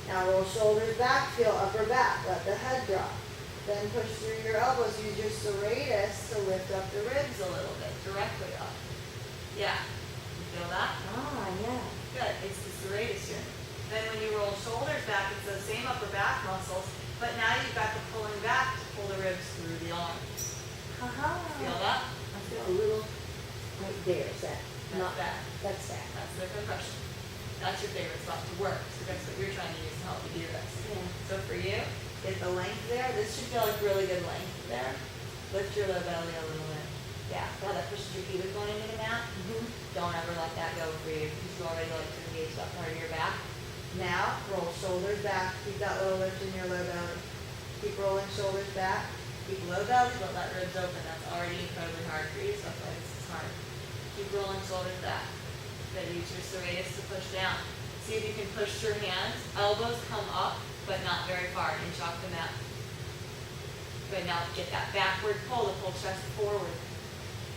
Now roll shoulders back, feel upper back. Let the head drop. Then push through your elbows. Use your serratus to lift up the ribs a little bit, directly up. Yeah. You feel that? Ah, yeah. Good. It's the serratus here. Then when you roll shoulders back, it's those same upper back muscles, but now you've got the pulling back to pull the ribs through the arms. Haha. Feel that? I feel a little right there, is that? Not bad. That's that. That's the compression. That's your favorite spot to work, so that's what you're trying to use to help you do this. Yeah. So for you, get the length there. This should feel like really good length there. Lift your low belly a little bit. Yeah, how that pushes your pelvis going into the mat. Mm-hmm. Don't ever let that go for you because you already like to engage that part of your back. Now, roll shoulders back. Keep that little lift in your low belly. Keep rolling shoulders back. Keep low belly, but let ribs open. That's already incredibly hard for you, so that's why this is hard. Keep rolling shoulders back. Then use your serratus to push down. See if you can push your hands. Elbows come up, but not very far. Inch off the mat. Good, now get that backward pull to pull chest forward.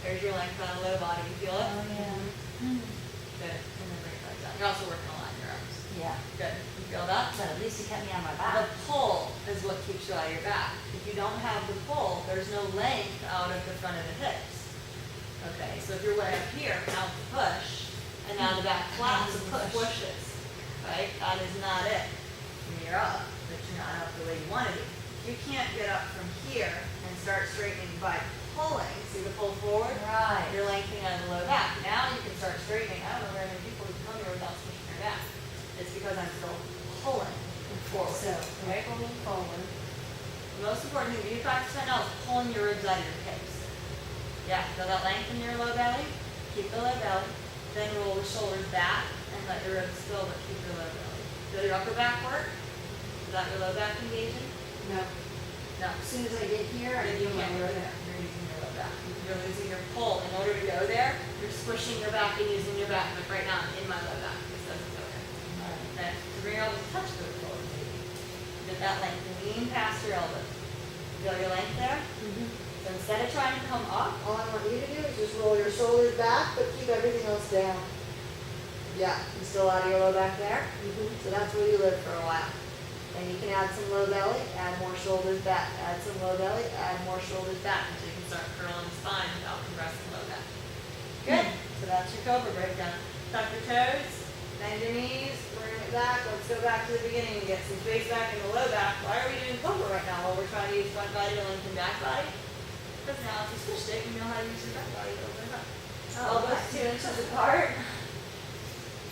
There's your length on the low body. You feel it? Oh, yeah. Good. And then bring it back down. You're also working a lot in your arms. Yeah. Good. You feel that? But at least you kept me on my The back. pull is what keeps you out of your back. If you don't have the pull, there's no length out of the front of the hips. Okay, so if you're way up here, now it's a push, and now the back flaps and pushes, right? That is not it. When you're up, but you're not up the way you want to be. You can't get up from here and start straightening by pulling. See the pull forward? Right. You're lengthening out of the low back. Now you can start straightening. I don't know very many people who come here without pushing their back. It's because I'm still pulling forward. So, right? pulling forward. The most important thing that you practice right now is pulling your ribs out of your hips. Yeah, feel that length in your low belly. Keep the low belly. Then roll the shoulders back and let your ribs fill, but keep your low belly. Feel your upper back work? Is that your low back engaging? No. No. As soon as I get here, I Then you feel my can't go lower there. back. You're using your low back. You're losing your pull. In order to go there, you're squishing your back and using your back. Like right now, I'm in my low back. This doesn't go there. Right. Okay, so bring your elbows touch the floor. Get that length. Lean past your elbows. Feel your length there? Mm-hmm. So instead of trying to come up, All I want you to do is just roll your shoulders back, but keep everything else down. Yeah, you still out of your low back there? Mhm. So that's where you live for a while. And you can add some low belly, add more shoulders back, add some low belly, add more shoulders back until you can start curling the spine without compressing low back. Good. So that's your cobra breakdown. Tuck your toes, bend your knees, bring it back. Let's go back to the beginning and get some space back in the low back. Why are we doing cobra right now? Well, we're trying to use front body to lengthen back body. Because now if you switched it, you know how to use your front body to open it up. Elbows 2 inches apart.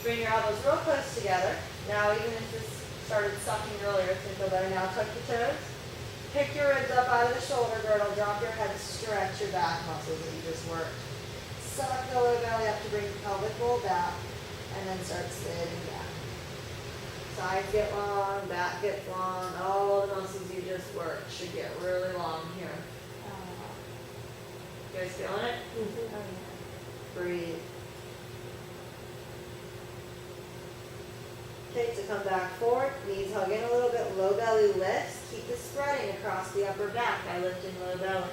Bring your elbows real close together. Now, even if this started sucking earlier, it's going to feel better. Now, tuck your toes. Pick your ribs up out of the shoulder girdle. Drop your head. Stretch your back muscles that you just worked. Suck the low belly up to bring the pelvic bowl back. And then start sitting back. Sides get long. Back gets long. All the muscles you just worked should get really long here. You guys feeling it? Breathe. Okay, to come back forward, knees hug in a little bit, low belly lifts. Keep the spreading across the upper back by lifting low belly.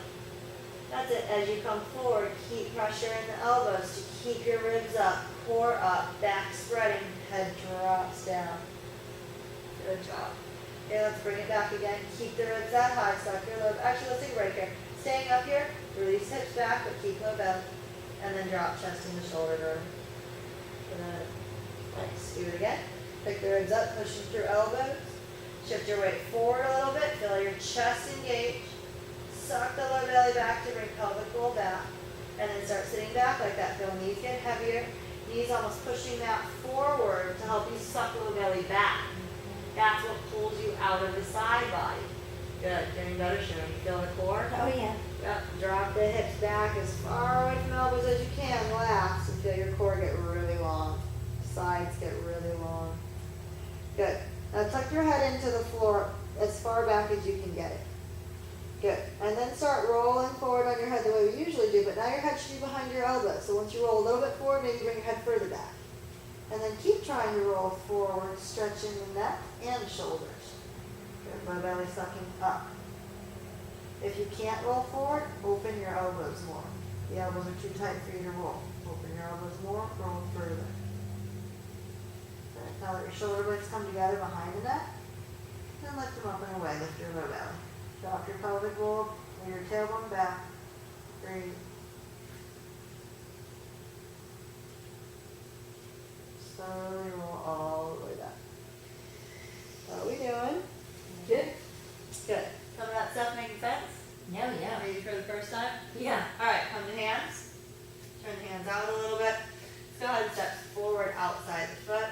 That's it. As you come forward, keep pressure in the elbows to keep your ribs up, core up, back spreading, head drops down. Good job. Okay, let's bring it back again. Keep the ribs that high, suck your low. Actually, let's take a break here. Staying up here, release hips back, but keep low belly. And then drop chest in the shoulder girdle. Good. Nice. Do it again. Pick the ribs up, pushing through elbows. Shift your weight forward a little bit. Feel your chest engage. Suck the low belly back to bring pelvic bowl back. And then start sitting back like that. Feel knees get heavier. Knees almost pushing that forward to help you suck the low belly back. That's what pulls you out of the side body. Good. Getting better, Sharon. You feel the core? Oh, yeah. Yep. Drop the hips back as far away from the elbows as you can. Relax and feel your core get really long. Sides get really long. Good. Now tuck your head into the floor as far back as you can get it. Good. And then start rolling forward on your head the way we usually do, but now your head should be behind your elbows. So once you roll a little bit forward, maybe bring your head further back. And then keep trying to roll forward, stretching the neck and shoulders. Good. Low belly sucking up. If you can't roll forward, open your elbows more. The elbows are too tight for you to roll. Open your elbows more, roll further. Good. Now let your shoulder blades come together behind the neck. Then lift them up and away. Lift your low belly. Drop your pelvic bowl, lay your tailbone back. Breathe. Slowly roll all the way back. How are we doing? Good? Good. Some of that stuff making sense? No, yeah. Ready for the first time? Yeah. Alright, come to hands. Turn the hands out a little bit. Go ahead and step forward outside the foot.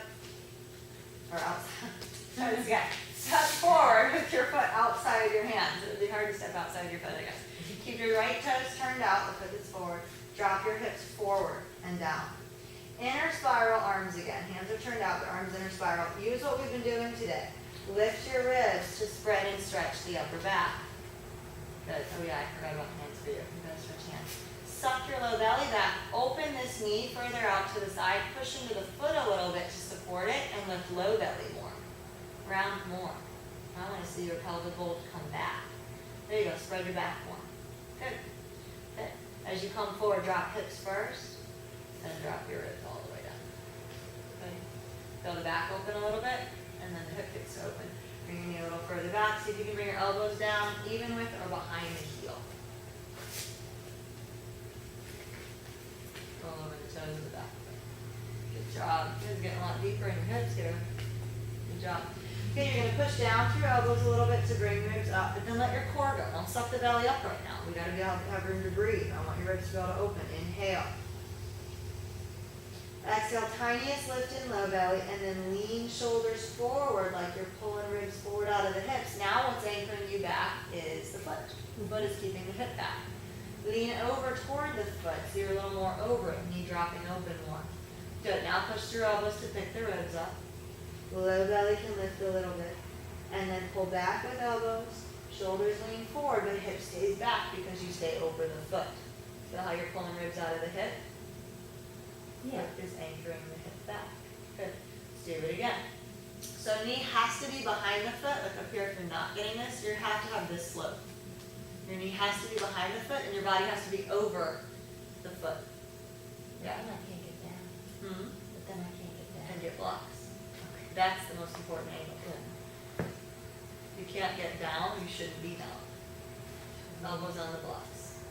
Or outside. Try this again. Step forward with your foot outside of your hands. It would be hard to step outside of your foot, I guess. Keep your right toes turned out, the foot is forward. Drop your hips forward and down. Inner spiral arms again. Hands are turned out, but arms inner spiral. Use what we've been doing today. Lift your ribs to spread and stretch the upper back. Good. Oh yeah, I forgot about hands for you. You gotta stretch hands. Suck your low belly back. Open this knee further out to the side. Push into the foot a little bit to support it and lift low belly more. Round more. I want to see your pelvic bowl come back. There you go. Spread your back more. Good. Good. As you come forward, drop hips first, then drop your ribs all the way down. Okay. Feel the back open a little bit, and then the hip gets open. Bring your knee a little further back. See if you can bring your elbows down, even with or behind the heel. Roll over the toes of the back. Good job. You guys getting a lot deeper in your hips here. Good job. Okay, you're going to push down through your elbows a little bit to bring ribs up, but then let your core go. Don't suck the belly up right now. We got to be able to have room to breathe. I want your ribs to be able to open. Inhale. Exhale, tiniest lift in low belly, and then lean shoulders forward like you're pulling ribs forward out of the hips. Now what's anchoring you back is the foot. The foot is keeping the hip back. Lean over toward the foot so you're a little more over it, knee dropping open more. Good. Now push through elbows to pick the ribs up. Low belly can lift a little bit. And then pull back with elbows. Shoulders lean forward, but hip stays back because you stay over the foot. Feel how you're pulling ribs out of the hip? Yeah. Foot is anchoring the hip back. Good. Let's do it again. So knee has to be behind the foot. Like up here, if you're not getting this, you have to have this slope. Your knee has to be behind the foot, and your body has to be over the foot. Yeah. Then I can't get down. Hmm. But then I can't get down. and get blocks. That's the most important angle. You can't get down, you shouldn't be down. Elbows on the blocks.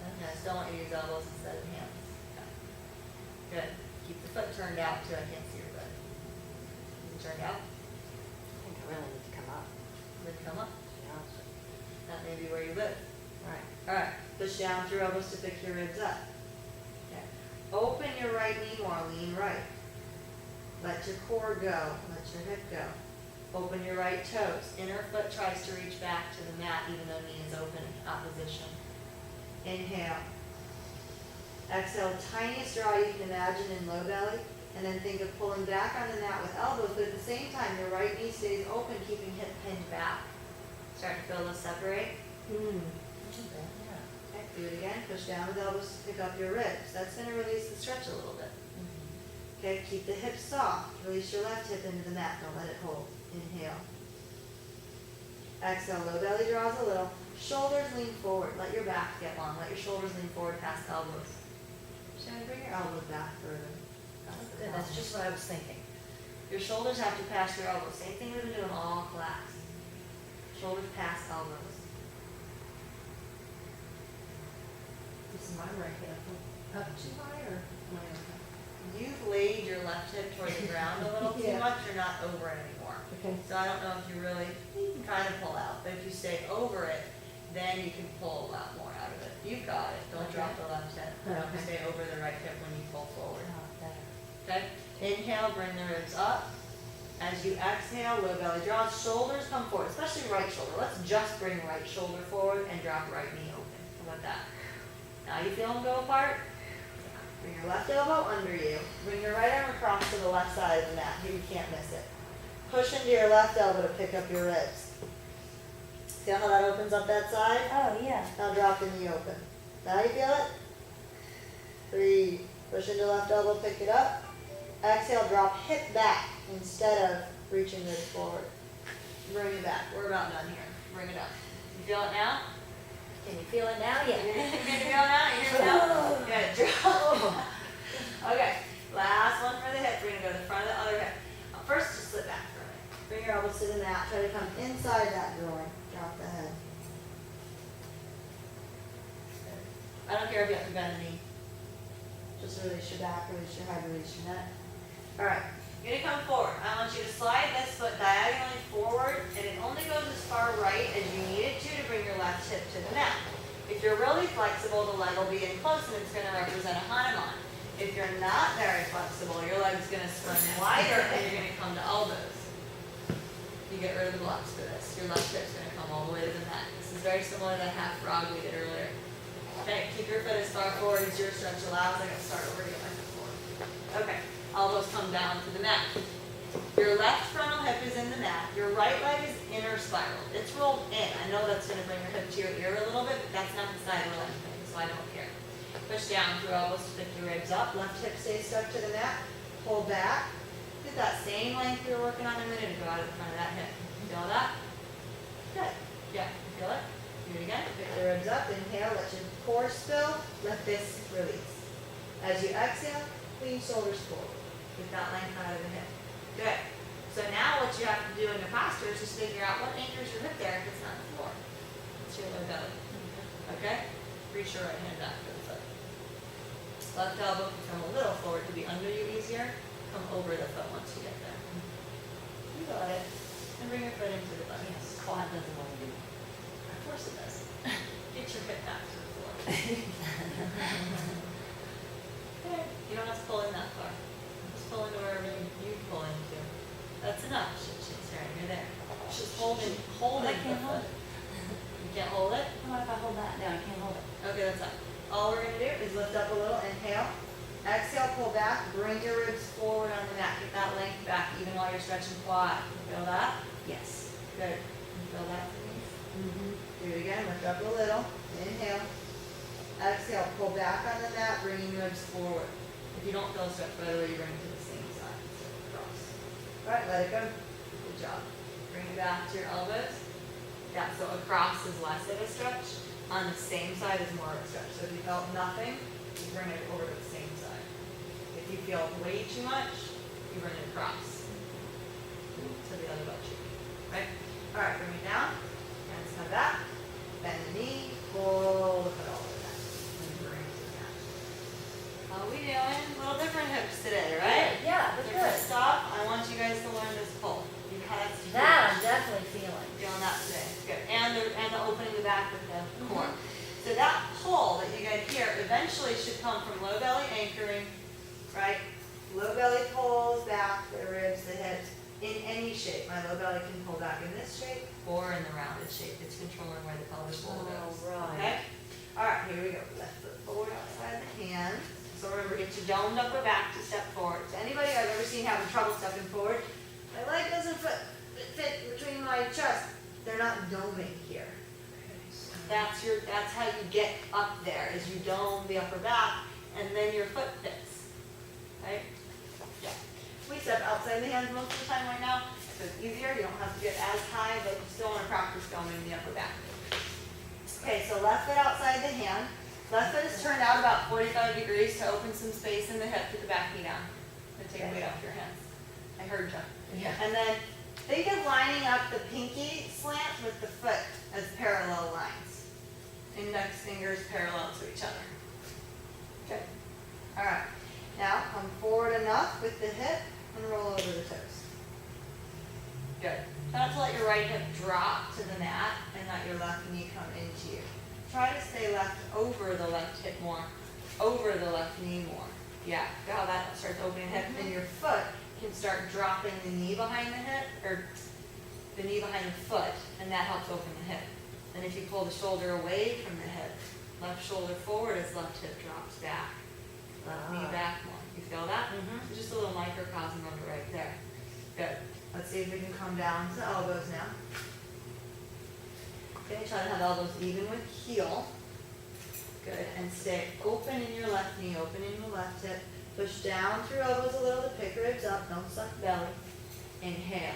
And I still want you to use elbows instead of hands. Okay. Good. Keep the foot turned out too, I can't see your foot. Turned out, I think I really need to come up. then come up. Yeah. That may be where you live. Right. Alright, push down through elbows to pick your ribs up. Okay. Open your right knee more, lean right. Let your core go, let your hip go. Open your right toes. Inner foot tries to reach back to the mat even though knee is open in opposition. Inhale. Exhale, tiniest draw you can imagine in low belly. And then think of pulling back on the mat with elbows, but at the same time, your right knee stays open, keeping hip pinned back. Start to feel those separate. Yeah. Okay, do it again. Push down with elbows to pick up your ribs. That's going to release the stretch a little bit. Okay, keep the hips soft. Release your left hip into the mat. Don't let it hold. Inhale. Exhale, low belly draws a little. Shoulders lean forward. Let your back get long. Let your shoulders lean forward past elbows. Shannon, bring your elbows back further. Good, that's just what I was thinking. Your shoulders have to pass your elbows. Same thing we've been doing all class. Shoulders past elbows. Is my right hip up too high or am I okay? You've laid your left hip toward the ground a little too Yeah. much. You're not over it anymore. Okay. So I don't know if you really, you can kind of pull out, but if you stay over it, then you can pull a lot more out of it. You've got it. Don't Okay. drop the left hip. Don't Okay. stay over the right hip when you pull forward. Oh, better. Okay? Inhale, bring the ribs up. As you exhale, low belly draws, shoulders come forward, especially right shoulder. Let's just bring right shoulder forward and drop right knee open. How about that? Now you feel them go apart? Bring your left elbow under you. Bring your right arm across to the left side of the mat. Here you can't miss it. Push into your left elbow to pick up your ribs. See how that opens up that side? Oh, yeah. Now drop the knee open. Now you feel it? Breathe. Push into left elbow, pick it up. Exhale, drop hip back instead of reaching ribs forward. Bring it back. We're about done here. Bring it up. You feel it now? Can you feel it now? Good Yeah. to go now? You hear me now? Good. Drop. Okay. Last one for the hip. We're going to go to the front of the other hip. First, just slip back for a minute. Bring your elbows to the mat. Try to come inside that groin. Drop the head. I don't care if you have to bend the knee. Just release your back, release your head, release your neck. All right. You're going to come forward. I want you to slide this foot diagonally forward, and it only goes as far right as you need it to bring your left hip to the mat. If you're really flexible, the leg will be in close, and it's going to represent a Hanuman. If you're not very flexible, your leg's going to spring wider, and you're going to come to elbows. You get rid of the blocks for this. Your left hip's going to come all the way to the mat. This is very similar to the half frog we did earlier. Okay, keep your foot as far forward as your stretch allows. I'm going to start over to get my foot forward. Okay, elbows come down to the mat. Your left frontal hip is in the mat. Your right leg is inner spiral. It's rolled in. I know that's going to bring your hip to your ear a little bit, but that's not the side we're lengthening, so I don't care. Push down through elbows to pick your ribs up. Left hip stays stuck to the mat. Pull back. Get that same length we were working on a minute ago out of the front of that hip. Feel that? Good. Yeah, you feel it? Do it again. Pick the ribs up. Inhale. Let your core spill. Let this release. As you exhale, lean shoulders forward. Get that length out of the hip. Good. So now what you have to do in your posture is just figure out what anchors your hip there if it's not the floor. It's your low belly. Okay? Reach your right hand back for the foot. Left elbow can come a little forward to be under you easier. Come over the foot once you get there. You got it. And bring your foot into the butt. Yes, quad doesn't want to do. Of course it does. Get your hip back to the floor. Good. You don't have to pull in that far. Just pull into wherever you pull into. That's enough. She's right. You're there. Just holding I can't the hold foot. You can't hold it? What if I hold that? No, I can't hold it. Okay, that's fine. All we're going to do is lift up a little. Inhale. Exhale, pull back. Bring your ribs forward on the mat. Get that length back even while you're stretching quad. You feel that? Yes. Good. You feel that for me? Mm-hmm. Do it again. Lift up a little. Inhale. Exhale. Pull back on the mat. Bringing ribs forward. If you don't feel a stretch, by the way, you bring it to the same side. So cross. All right, let it go. Good job. Bring it back to your elbows. Yeah, so across is less of a stretch. On the same side is more of a stretch. So if you felt nothing, you bring it over to the same side. If you feel way too much, you bring it across to the other butt cheek, right? All right, bring it down, hands come back, bend the knee, pull the foot all the way back, and bring it down. How are we doing? A little different hips today, right? Yeah, but Different good. stuff. I want you guys to learn this pull. You have to That I'm definitely feeling. feeling that today. Good. And the opening the back with the core. So that pull that you get here eventually should come from low belly anchoring, right? Low belly pulls back the ribs, the hips in any shape. My low belly can pull back in this shape or in the rounded shape. It's controlling where the pelvis roll goes. right. Okay? All right, here we go. Left foot forward outside the hand. So remember, get your domed upper back to step forward. So anybody I've ever seen having trouble stepping forward, my leg doesn't fit between my chest. They're not doming here. That's how you get up there, is you dome the upper back, and then your foot fits, right? Yeah. We step outside the hands most of the time right now, so it's easier. You don't have to get as high, but you still want to practice doming the upper back. Okay, so left foot outside the hand. Left foot is turned out about 45 degrees to open some space in the hip with the back knee down. And take weight off your hands. I heard you. Yeah. And then think of lining up the pinky slant with the foot as parallel lines. Index fingers parallel to each other. Okay. All right. Now come forward enough with the hip and roll over the toes. Good. Try not to let your right hip drop to the mat and let your left knee come into you. Try to stay left over the left hip more, over the left knee more. Yeah. See how that starts opening the hip, and your foot can start dropping the knee behind the hip, or the knee behind the foot, and that helps open the hip. And if you pull the shoulder away from the hip, left shoulder forward as left hip drops back. Left knee back more. You feel that? So just a little microcosm of it right there. Good. Let's see if we can come down to elbows now. Okay, try to have elbows even with heel. Good. And stay open in your left knee, open in your left hip. Push down through elbows a little to pick ribs up. Don't suck belly. Inhale.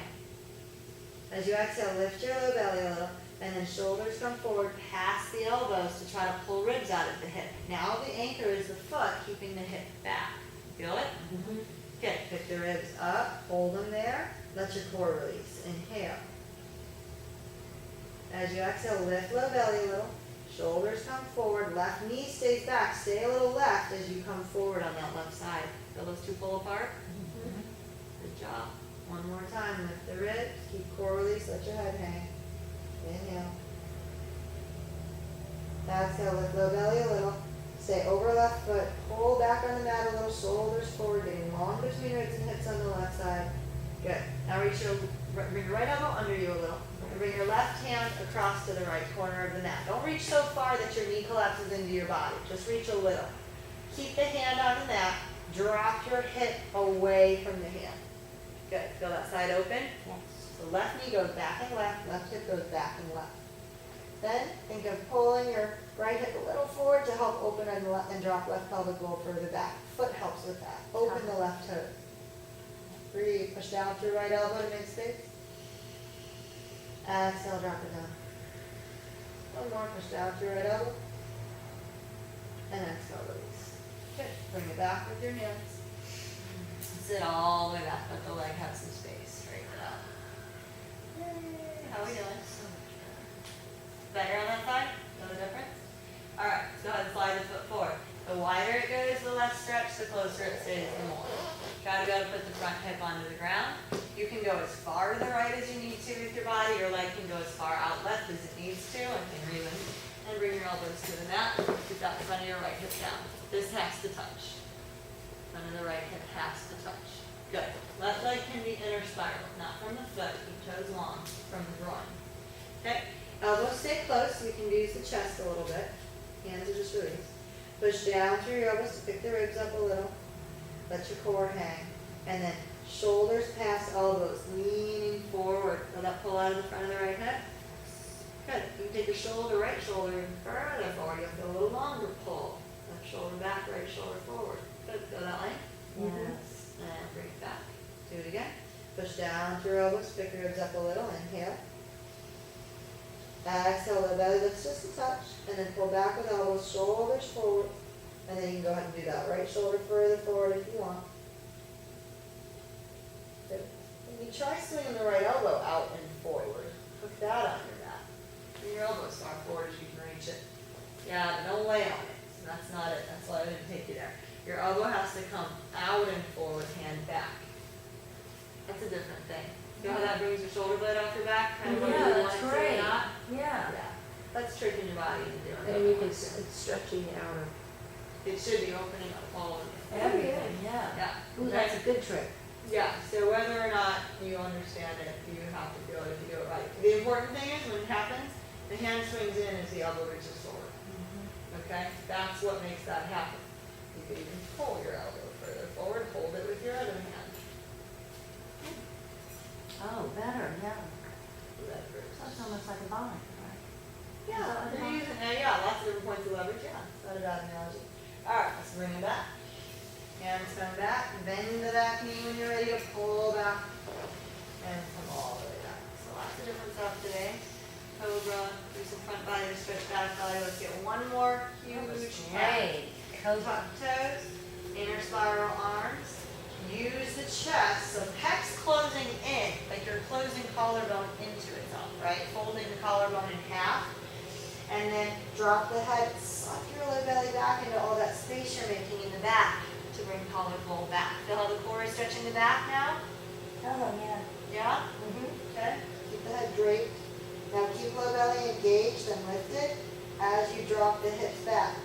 As you exhale, lift your low belly a little. And then shoulders come forward past the elbows to try to pull ribs out of the hip. Now the anchor is the foot keeping the hip back. Feel it? Good. Pick the ribs up, hold them there. Let your core release. Inhale. As you exhale, lift low belly a little. Shoulders come forward. Left knee stays back. Stay a little left as you come forward on that left side. Feel those two pull apart? Good job. One more time. Lift the ribs. Keep core release. Let your head hang. Inhale. Exhale, lift low belly a little. Stay over left foot. Pull back on the mat a little. Shoulders forward, getting long between ribs and hips on the left side. Good. Now bring your right elbow under you a little. And bring your left hand across to the right corner of the mat. Don't reach so far that your knee collapses into your body. Just reach a little. Keep the hand on the mat. Drop your hip away from the hand. Good. Feel that side open? Yes. So left knee goes back and left hip goes back and left. Then think of pulling your right hip a little forward to help open and drop left pelvic bowl further back. Foot helps with that. Open the left toe. Breathe. Push down through right elbow to make space. Exhale, drop it down. One more. Push down through right elbow. And exhale, release. Good. Bring it back with your hands. Sit all the way back. Let the leg have some space. Straighten it out. Yay. How are we doing? Better on that side? Know the difference? All right, so go ahead and slide the foot forward. The wider it goes, the less stretch, the closer it stays, the more. Try to be able to put the front hip onto the ground. You can go as far to the right as you need to with your body. Your leg can go as far out left as it needs to. And bring your elbows to the mat. Keep that front of your right hip down. This has to touch. Front of the right hip has to touch. Good. Left leg can be inner spiral, not from the foot. Keep toes long, from the groin. Okay? Elbows stay close. You can use the chest a little bit. Hands are just released. Push down through your elbows to pick the ribs up a little. Let your core hang. And then shoulders past elbows, leaning forward. Feel that pull out of the front of the right hip? Good. You can take your right shoulder even further forward. You'll feel a little longer pull. Left shoulder back, right shoulder forward. Good. Feel that length? Yes. And bring it back. Do it again. Push down through elbows, pick your ribs up a little. Inhale. Exhale, the belly lifts just a touch, and then pull back with elbows, shoulders forward, and then you can go ahead and do that right shoulder further forward if you want. you try swinging the right elbow out and forward. Hook that on your mat. Bring your elbow as far forward as you can reach it. Yeah, but don't lay on it. So that's not it. That's why I didn't take you there. Your elbow has to come out and forward, hand back. That's a different thing. You know how that brings your shoulder blade off your back? Kind of whether Yeah, you that's want it to or great. not? Yeah. Yeah. That's tricking your body into doing And it. you can, it's stretching the outer. It should be opening up all of it. Everything, yeah. Yeah. Ooh, that's a good trick. Yeah, so whether or not you understand it, you have to feel it if you do it right. The important thing is when it happens, the hand swings in as the elbow reaches forward. Okay? That's what makes that happen. You can even pull your elbow further forward, hold it with your other hand. Oh, better, yeah. Leverage. That's almost like a bind, right? Yeah, you're using, yeah, lots of different points of leverage, yeah. It's not a bad analogy. Alright, let's bring it back. Hands come back, bend the back knee when you're ready to pull back. And come all the way back. So lots of different stuff today. Cobra, do some front body to stretch back belly. Let's get one more huge tap. Great. Tuck toes, inner spiral arms. Use the chest, so pecs closing in, like you're closing collarbone into itself, right? Folding the collarbone in half. And then drop the head, suck your low belly back into all that space you're making in the back to bring collarbone back. Feel how the core is stretching the back now? Oh, yeah. Yeah? Okay. Keep the head draped. Now keep low belly engaged and lifted as you drop the hips back.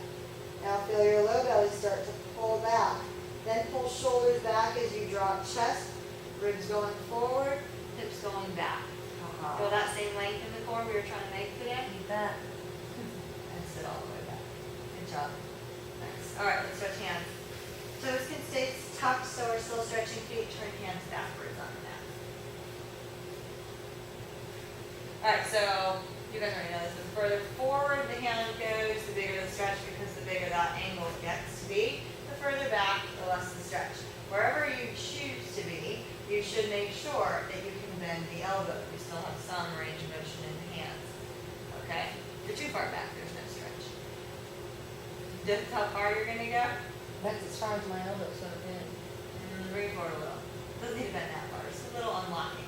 Now feel your low belly start to pull back. Then pull shoulders back as you drop chest, ribs going forward, hips going back. Feel that same length in the core we were trying to make today? You bet. And sit all the way back. Good job. Nice. All right, let's stretch hands. Toes can stay tucked, so we're still stretching feet. Turn hands backwards on the mat. All right, so you guys already know this. The further forward the hand goes, the bigger the stretch because the bigger that angle gets to be. The further back, the less the stretch. Wherever you choose to be, you should make sure that you can bend the elbow. You still have some range of motion in the hands. Okay? If you're too far back, there's no stretch. This is how far you're going to go? That's as far as my elbows go in. Bring it forward a little. Doesn't need to bend that far. It's a little unlocking.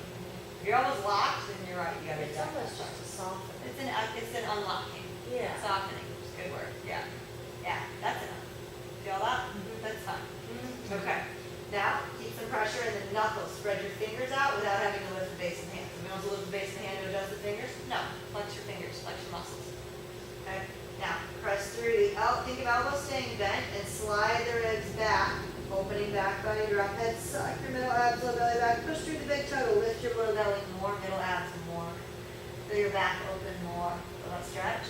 If you're almost locked, then you're right. You got to It's almost just a soften. It's an unlocking. Yeah. Softening. It's a good word. Yeah. Yeah, that's enough. Feel that? That's fine. Okay. Now, keep some pressure in the knuckles. Spread your fingers out without having to lift the base of the hand. If you want to lift the base of the hand to adjust the fingers, no. Flex your fingers. Flex your muscles. Okay. Now, press through the think of elbows staying bent and slide the ribs back. Opening back body, drop head, suck your middle abs, low belly back. Push through the big toe. Lift your low belly more, middle abs more. Feel your back open more. Feel that stretch?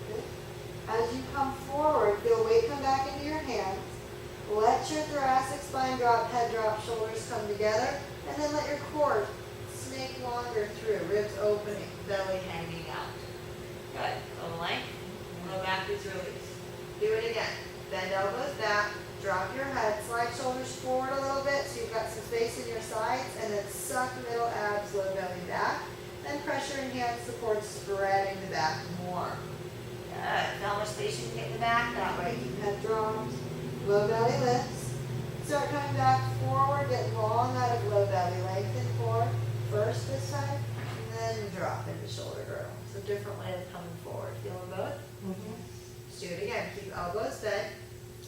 Good. As you come forward, feel weight come back into your hands. Let your thoracic spine drop, head drop, shoulders come together. And then let your core snake longer through. Ribs opening, belly hanging out. Good. Go length. Low back is released. Do it again. Bend elbows back. Drop your head. Slide shoulders forward a little bit so you've got some space in your sides. And then suck middle abs, low belly back. Then pressure and hand support, spreading the back more. Good. Feel how much space you can get in the back that way. Keep head dropped. Low belly lifts. Start coming back forward. Get long out of low belly. Lengthen core. First this time. And then drop into shoulder girdle. So different way of coming forward. Feeling both? Let's do it again. Keep elbows bent.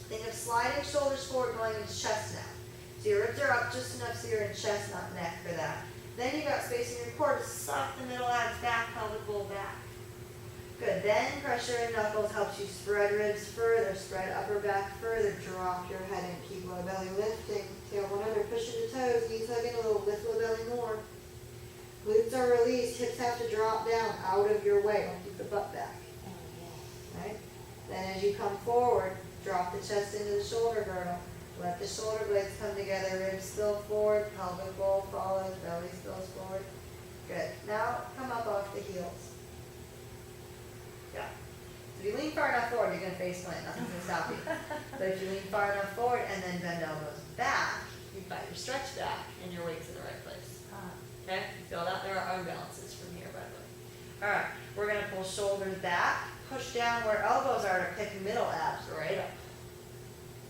Think of sliding shoulders forward going into chest now. So your ribs are up just enough so you're in chest, not neck for that. Then you got space in your core to suck the middle abs back, pelvic bowl back. Good. Then pressure in knuckles helps you spread ribs further, spread upper back further, drop your head and keep low belly lifting. Tail one under, push into toes, knees hugging a little, lift low belly more. Glutes are released, hips have to drop down out of your way. Don't keep the butt back. Right? Then as you come forward, drop the chest into the shoulder girdle. Let the shoulder blades come together, ribs spill forward, pelvic bowl follows, belly spills forward. Good. Now come up off the heels. Yeah. So if you lean far enough forward, you're going to face plant. Nothing's going to stop you. But if you lean far enough forward and then bend elbows back, you've got your stretch back and your weight's in the right place. Okay? You feel that? There are unbalances from here, by the way. All right. We're going to pull shoulders back. Push down where elbows are to pick middle abs right up.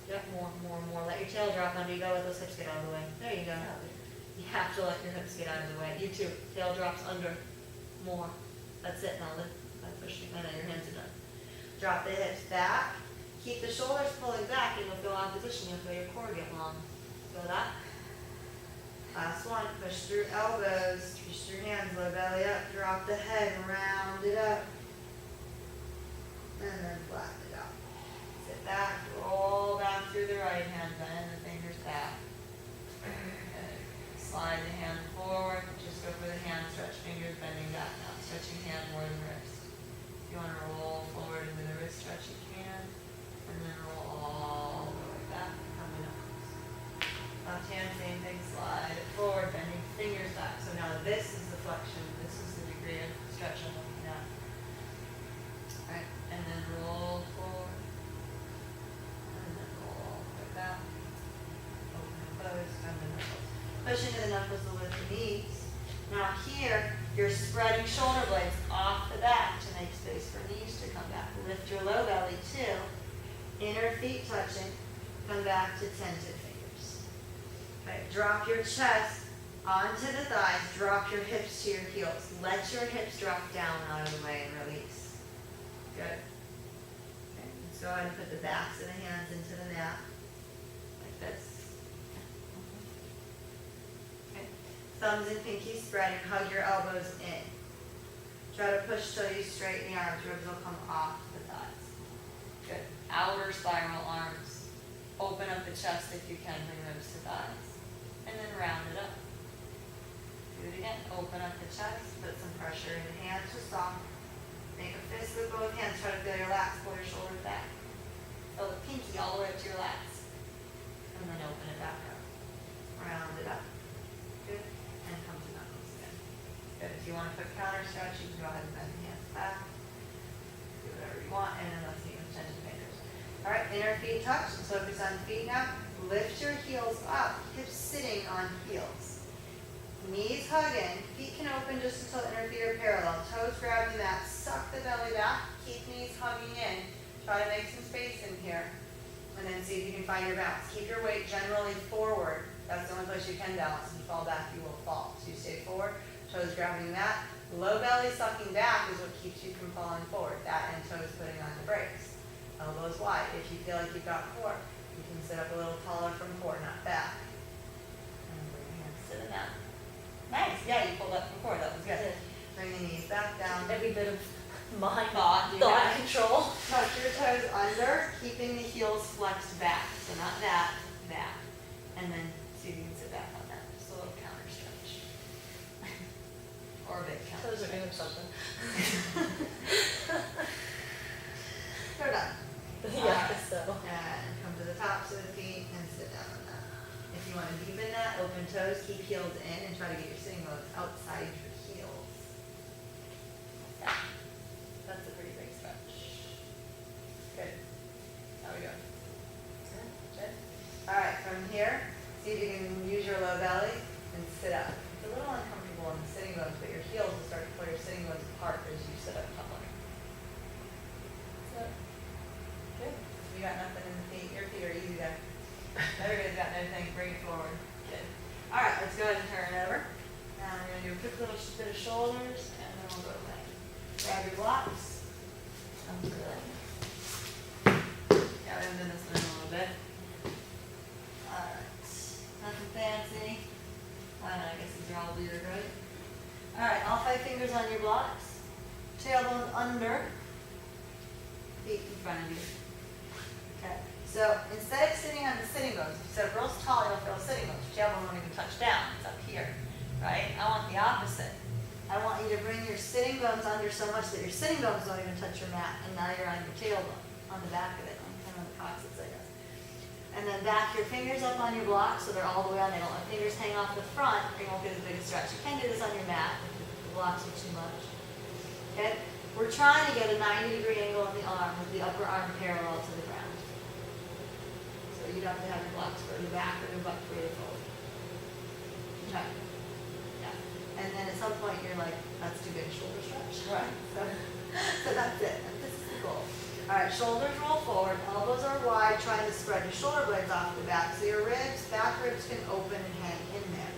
Yep, more. Let your tail drop under you. Go with those hips get out of the way. There you go. You have to let your hips get out of the way. You too. Tail drops under more. That's it. Now lift by pushing. And then your hands are done. Drop the hips back. Keep the shoulders pulling back and you'll feel opposition. You'll feel your core get long. Feel that? Last one. Push through elbows. Push through hands. Low belly up. Drop the head. Round it up. And then flatten it out. Sit back. Roll back through the right hand. Bend the fingers back. Slide the hand forward, just go for the hand, stretch fingers, bending back now, stretching hand more than wrist. If you want to roll forward into the wrist stretch, you can, and then roll all the way back, coming up. Left hand, same thing, slide it forward, bending fingers back. So now this is the flexion, this is the degree of stretch I'm looking at. Alright, and then roll forward, and then roll all the way back. Open the bows, bend the knuckles. Push into the knuckles to lift the knees. Now here, you're spreading shoulder blades off the back to make space for knees to come back. Lift your low belly too. Inner feet touching. Come back to tented fingers. Okay, drop your chest onto the thighs. Drop your hips to your heels. Let your hips drop down out of the way and release. Good. Okay, let's go ahead and put the backs of the hands into the mat. Like this. Thumbs and pinkies spreading, hug your elbows in. Try to push till you straighten the arms, ribs will come off the thighs. Good. Outer spiral arms. Open up the chest if you can, bring ribs to thighs. And then round it up. Do it again. Open up the chest, put some pressure in the hands to soft. Make a fist with both hands, try to feel your lats, pull your shoulders back. Feel the pinky all the way up to your lats. And then open it back up. Round it up. Good. And come to knuckles again. Good. If you want to put counter stretch, you can go ahead and bend the hands back. Do whatever you want, and then let's see with tension fingers. All right, inner feet touch. Let's focus on feet now. Lift your heels up. Hips sitting on heels. Knees hugging. Feet can open just until inner feet are parallel. Toes grab the mat. Suck the belly back. Keep knees hugging in. Try to make some space in here. And then see if you can find your balance. Keep your weight generally forward. That's the only place you can balance. If you fall back, you will fall. So you stay forward, toes grabbing the mat. Low belly sucking back is what keeps you from falling forward. That and toes putting on the brakes. Elbows wide. If you feel like you've got core, you can sit up a little taller from core, not back. And bring your hands to the mat. Nice. Yeah, you pulled up from core. That was good. Bring the knees back down. Every bit of mind Thought control. Tuck your toes under, keeping the heels flexed back. So not that, back. And then see if you can sit back on that. Just a little counter stretch. Or a big counter Those are stretch. doing something. We're done. Yeah, so. And come to the tops of the feet and sit down on that. If you want to deepen that, open toes, keep heels in, and try to get your sitting bones outside your heels. Yeah. That's a pretty big stretch. Good. How we go? Good. All right, from here, see if you can use your low belly and sit up. It's a little uncomfortable in the sitting bones, but your heels will start to pull your sitting bones apart as you sit up taller. So, good. You got nothing in the feet. Your feet are easy there. Everybody's got everything. Bring it forward. Good. All right, let's go ahead and turn it over. Now we're going to do a quick little bit of shoulders, and then we'll go back. Grab your blocks. Come to the yeah, we haven't done this one in a little bit. Alright. Nothing fancy. I guess these are all weird, right? Alright, all 5 fingers on your blocks. Tailbone under. Feet in front of you. Okay. So instead of sitting on the sitting bones, if you sit up real tall, you'll feel sitting bones. Your tailbone won't even touch down. It's up here. Right? I want the opposite. I want you to bring your sitting bones under so much that your sitting bones don't even touch your mat, and now you're on your tailbone, on the back of it, kind of on the coccyx, I guess. And then back your fingers up on your block so they're all the way on. They don't let fingers hang off the front, or you won't get as big a stretch. You can do this on your mat if the blocks are too much. Okay? We're trying to get a 90-degree angle on the arm with the upper arm parallel to the ground. So you don't have to have your blocks further back or your butt further forward. Okay. And then at some point you're like, that's too big a shoulder stretch. Right. So that's it. This is the goal. All right, shoulders roll forward, elbows are wide, trying to spread your shoulder blades off the back so your ribs, back ribs can open and hang in there.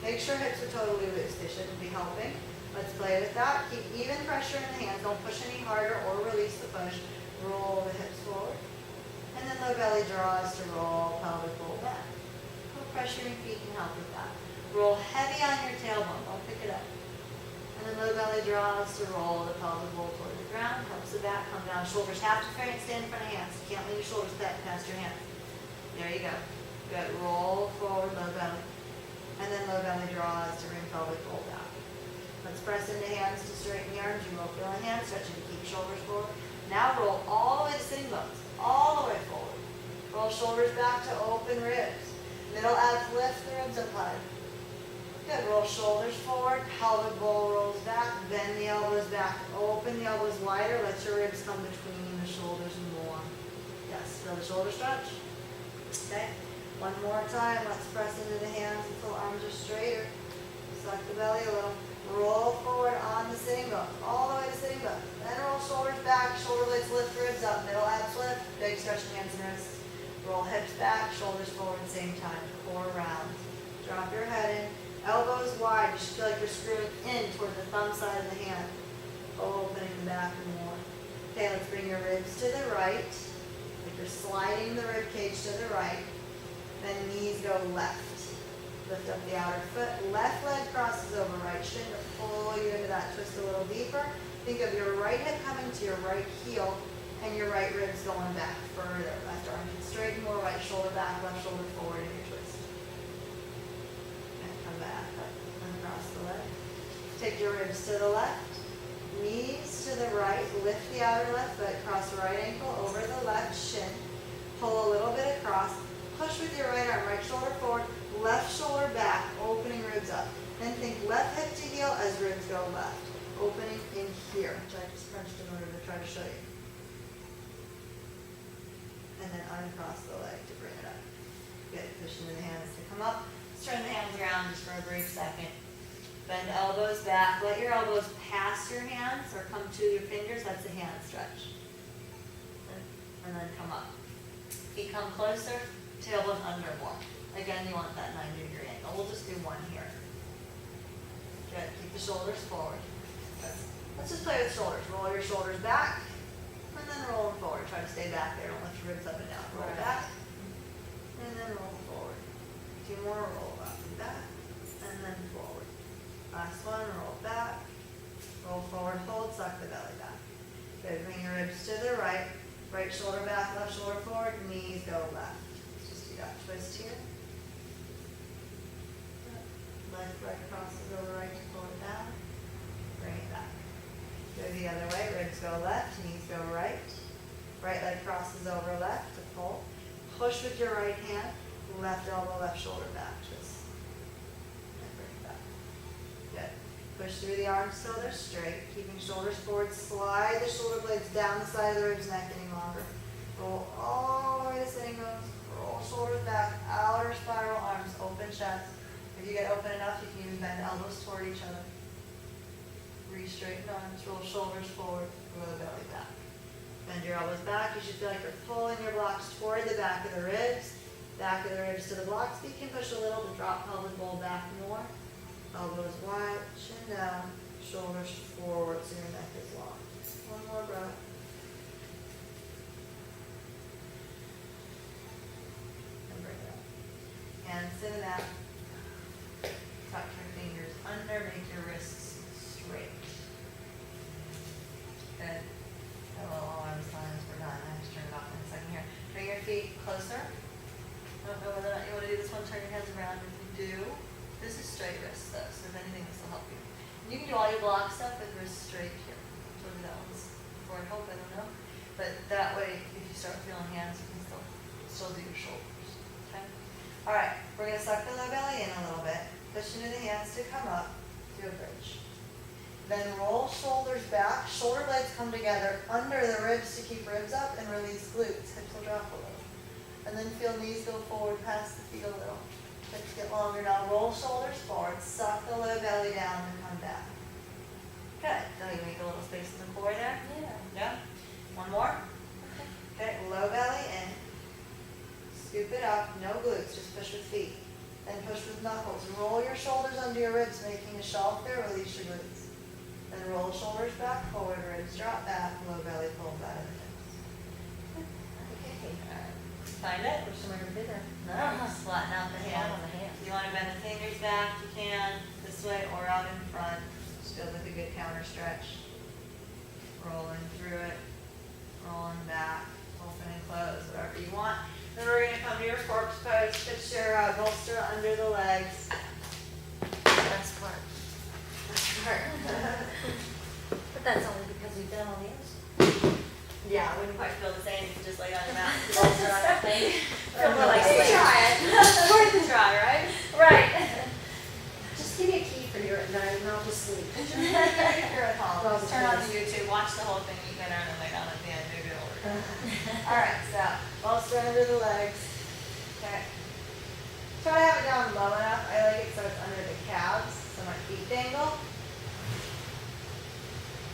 Make sure hips are totally loose. They shouldn't be helping. Let's play with that. Keep even pressure in the hands. Don't push any harder or release the push. Roll the hips forward. And then low belly draws to roll, pelvic roll back. Put pressure in your feet can help with that. Roll heavy on your tailbone. Don't pick it up. And then low belly draws to roll the pelvic roll toward the ground. Helps the back come down. Shoulders have to stand in front of hands. You can't lean your shoulders back past your hands. There you go. Good. Roll forward, low belly. And then low belly draws to bring pelvic roll down. Let's press into hands to straighten the arms. You will feel in hand stretching to keep shoulders forward. Now roll all the way to sitting bones. All the way forward. Roll shoulders back to open ribs. Middle abs lift the ribs up high. Good. Roll shoulders forward. Pelvic bowl rolls back. Bend the elbows back. Open the elbows wider. Let your ribs come between the shoulders more. Yes. Feel the shoulder stretch. Okay. One more time. Let's press into the hands until arms are straighter. Suck the belly a little. Roll forward on the sitting bones. All the way to sitting bones. Then roll shoulders back. Shoulder blades lift, ribs up. Middle abs lift. Big stretch in hands and wrists. Roll hips back. Shoulders forward at the same time. 4 rounds. Drop your head in. Elbows wide. You should feel like you're screwing in toward the thumb side of the hand. Opening the back more. Okay, let's bring your ribs to the right. Like you're sliding the rib cage to the right. Then knees go left. Lift up the outer foot. Left leg crosses over right shin to pull you into that twist a little deeper. Think of your right hip coming to your right heel and your right ribs going back further. Left arm can straighten more, right shoulder back, left shoulder forward in your twist. And come back up and across the leg. Take your ribs to the left. Knees to the right. Lift the outer left foot. Cross the right ankle over the left shin. Pull a little bit across. Push with your right arm. Right shoulder forward. Left shoulder back, opening ribs up. Then think left hip to heel as ribs go left. Opening in here, which I just crunched in order to try to show you. And then uncross the leg to bring it up. Good. Push into the hands to come up. Let's turn the hands around just for a brief second. Bend elbows back. Let your elbows pass your hands or come to your fingers. That's a hand stretch. And then come up. Feet come closer. Tailbone under more. Again, you want that 90-degree angle. We'll just do one here. Good. Keep the shoulders forward. Let's just play with shoulders. Roll your shoulders back, and then roll them forward. Try to stay back there. Don't lift your ribs up and down. Roll back, and then roll forward. 2 more. Roll up and back, and then forward. Last one. Roll back. Roll forward. Hold. Suck the belly back. Good. Bring your ribs to the right. Right shoulder back, left shoulder forward. Knees go left. Let's just do that twist here. Left leg crosses over right to pull it down. Bring it back. Go the other way. Ribs go left. Knees go right. Right leg crosses over left to pull. Push with your right hand. Left elbow, left shoulder back. Just and bring it back. Good. Push through the arms till they're straight. Keeping shoulders forward. Slide the shoulder blades down the side of the ribs, neck getting longer. Roll all the way to sitting bones. Roll shoulders back. Outer spiral arms. Open chest. If you get open enough, you can even bend elbows toward each other. Re-straighten arms, roll shoulders forward, roll the belly back. Bend your elbows back. You should feel like you're pulling your blocks toward the back of the ribs. Back of the ribs to the blocks. Feet can push a little to drop pelvic bowl back more. Elbows wide, chin down, shoulders forward so your neck is long. Just one more breath. And bring it up. Hands to the mat. Tuck your fingers under, make your wrists straight. Good. A little arms lines, we're done. I just turn it off in a second here. Bring your feet closer. I don't know whether or not you want to do this one, turn your hands around. If you do, this is straight wrists though, so if anything, this will help you. And you can do all your block stuff with wrists straight here. So that one's before I hope, I don't know. But that way, if you start feeling hands, you can still do your shoulders. Okay? Alright, we're going to suck the low belly in a little bit. Push into the hands to come up to a bridge. Then roll shoulders back. Shoulder blades come together under the ribs to keep ribs up and release glutes. Hips will drop a little. And then feel knees go forward past the feet a little. Hips get longer. Now roll shoulders forward. Suck the low belly down and come back. Good. Now you make a little space in the core there. Yeah? One more. Okay. Low belly in. Scoop it up. No glutes. Just push with feet. and push with knuckles. Roll your shoulders under your ribs, making a shelf there, release your glutes. Then roll shoulders back, forward, ribs drop back, low belly fold out of the hips. Okay. Alright, find it. Wish somebody would have been there. Just flatten out the Flat hand. on the hand. If you want to bend the fingers back, you can, this way or out in front. Just feels like a good counter stretch. Rolling through it, rolling back, open and close, whatever you want. Then we're gonna come to your corpse pose, put your bolster under the legs. Best part. But that's only because we've done all the others. Yeah, I wouldn't quite feel the same if you just lay on your mat and bolster on your thing. Feel more like Maybe slaves. try it. Worth a try, right? Right. Just give me a key for your night and I'll just sleep. If you're at home, just turn on the YouTube, watch the whole thing, you can earn and lay down at the end, maybe it'll work. Alright, so bolster under the legs. Okay. Try to have it down low enough. I like it so it's under the calves, so my feet dangle.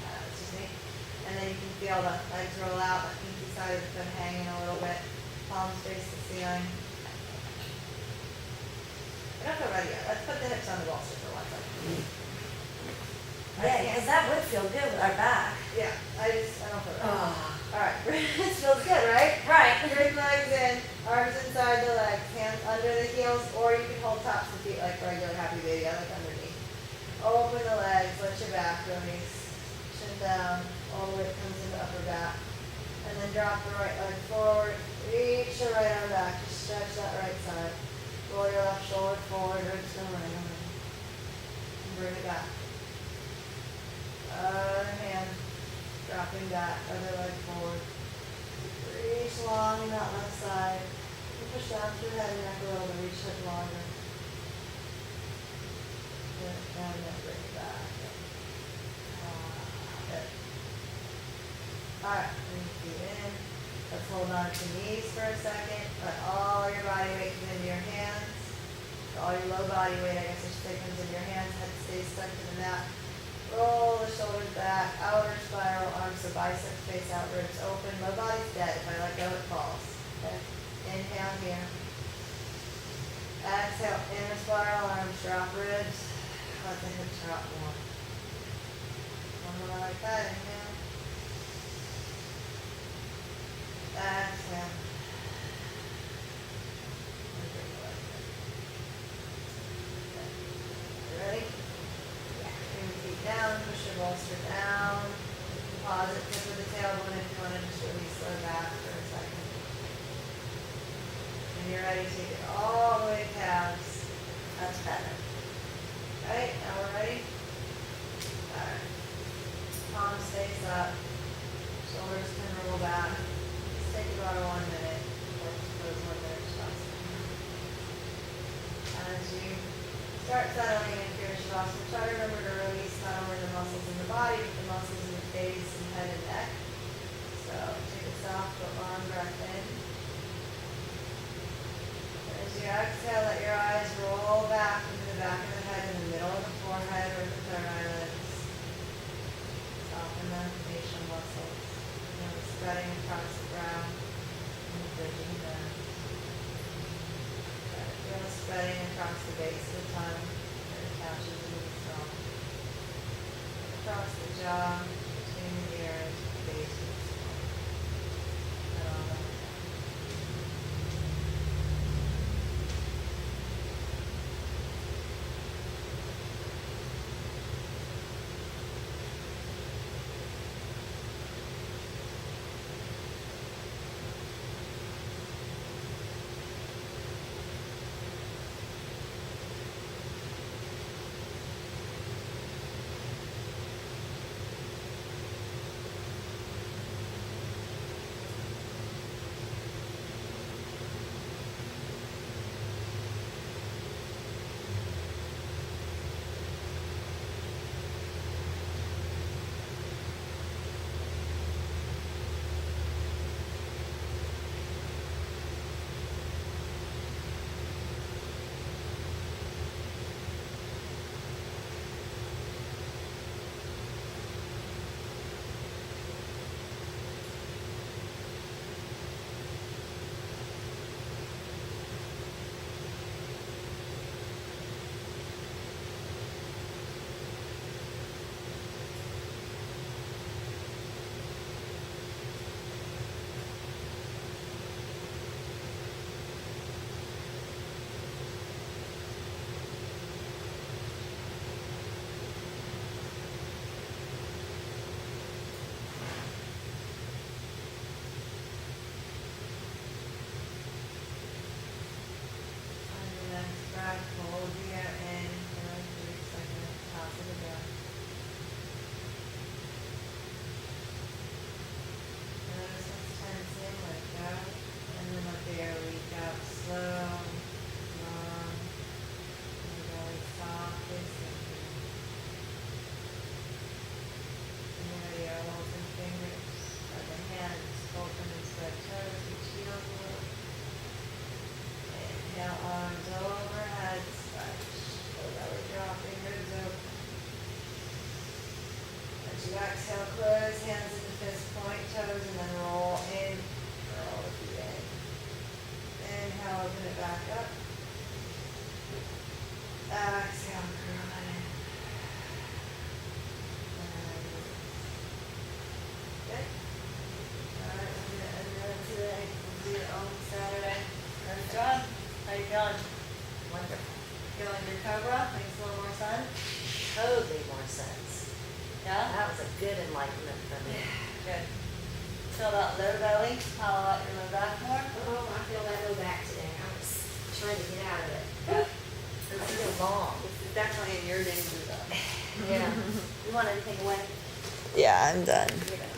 That's just me. And then you can feel the legs roll out, the pinky side of the foot hanging a little bit. Palms face the ceiling. I don't feel ready yet. Let's put the hips on the bolster for 1 second. Yeah, because that would feel good with our back. Yeah, I don't feel ready. Oh. Alright, this feels good, right? Right. Bring legs in, arms inside the legs, hands under the heels, or you can hold tops of feet like regular happy baby. I like underneath. Open the legs, let your back release. Chin down, all the way it comes into upper back. And then drop the right leg forward, reach your right arm back, just stretch that right side. Roll your left shoulder forward, ribs go right on. And bring it back. Other hand, dropping back, other leg forward. Reach long in that left side. You push down through the head and neck a little to reach it longer. Good, and then bring it back. Good. Alright, bring your feet in. Let's hold on to knees for a second. Let all your body weight come into your hands. All your low body weight, I guess I should say, comes into your hands. Head stays stuck to the mat. Roll the shoulders back, outer spiral, arms to biceps face out, ribs open. Low body's dead. If I let go, it falls. Okay. Inhale here. Exhale, inner spiral, arms drop, ribs. Let the hips drop more. One more like that. Inhale. Exhale. You ready? Bring your feet down, push your bolster down. Pause it, tip of the tailbone if you want to just really slow back for a second. When you're ready, take it all the way to calves. That's better. Okay, now we're ready? Alright. Palms face up. Shoulders can roll back. Just take about 1 minute. Or suppose 1 minute just. As you start settling into your shavasana, try to remember to release not only the muscles in the body, but the muscles in the face and head and neck. So take a soft but long breath in. As you exhale, let your eyes roll back into the back of the head, in the middle of the forehead or the third eyelids. Soften the facial muscles. Spreading across the brow and the bridge of the nose. Feel the spreading across the base of the tongue that attaches to the skull. Across the jaw, between the ears, the base of the skull. And all that. exhale, close, hands into fist, point toes, and then roll in, curl the feet in. Inhale, open it back up. Exhale, curl it in. Good. Alright, we're gonna end that today. We'll do it on Saturday. Good job. How you feeling? Wonderful. Feeling your cobra? Makes a little more sense? Totally more sense. Yeah? That was a good enlightenment for me. Good. Feel that low belly? Hollow out your low back more? Oh, I feel that low back today. I was trying to get out of it. Good. I feel long. This is definitely in your danger zone. Yeah. You want anything away? Yeah, I'm done. You're gonna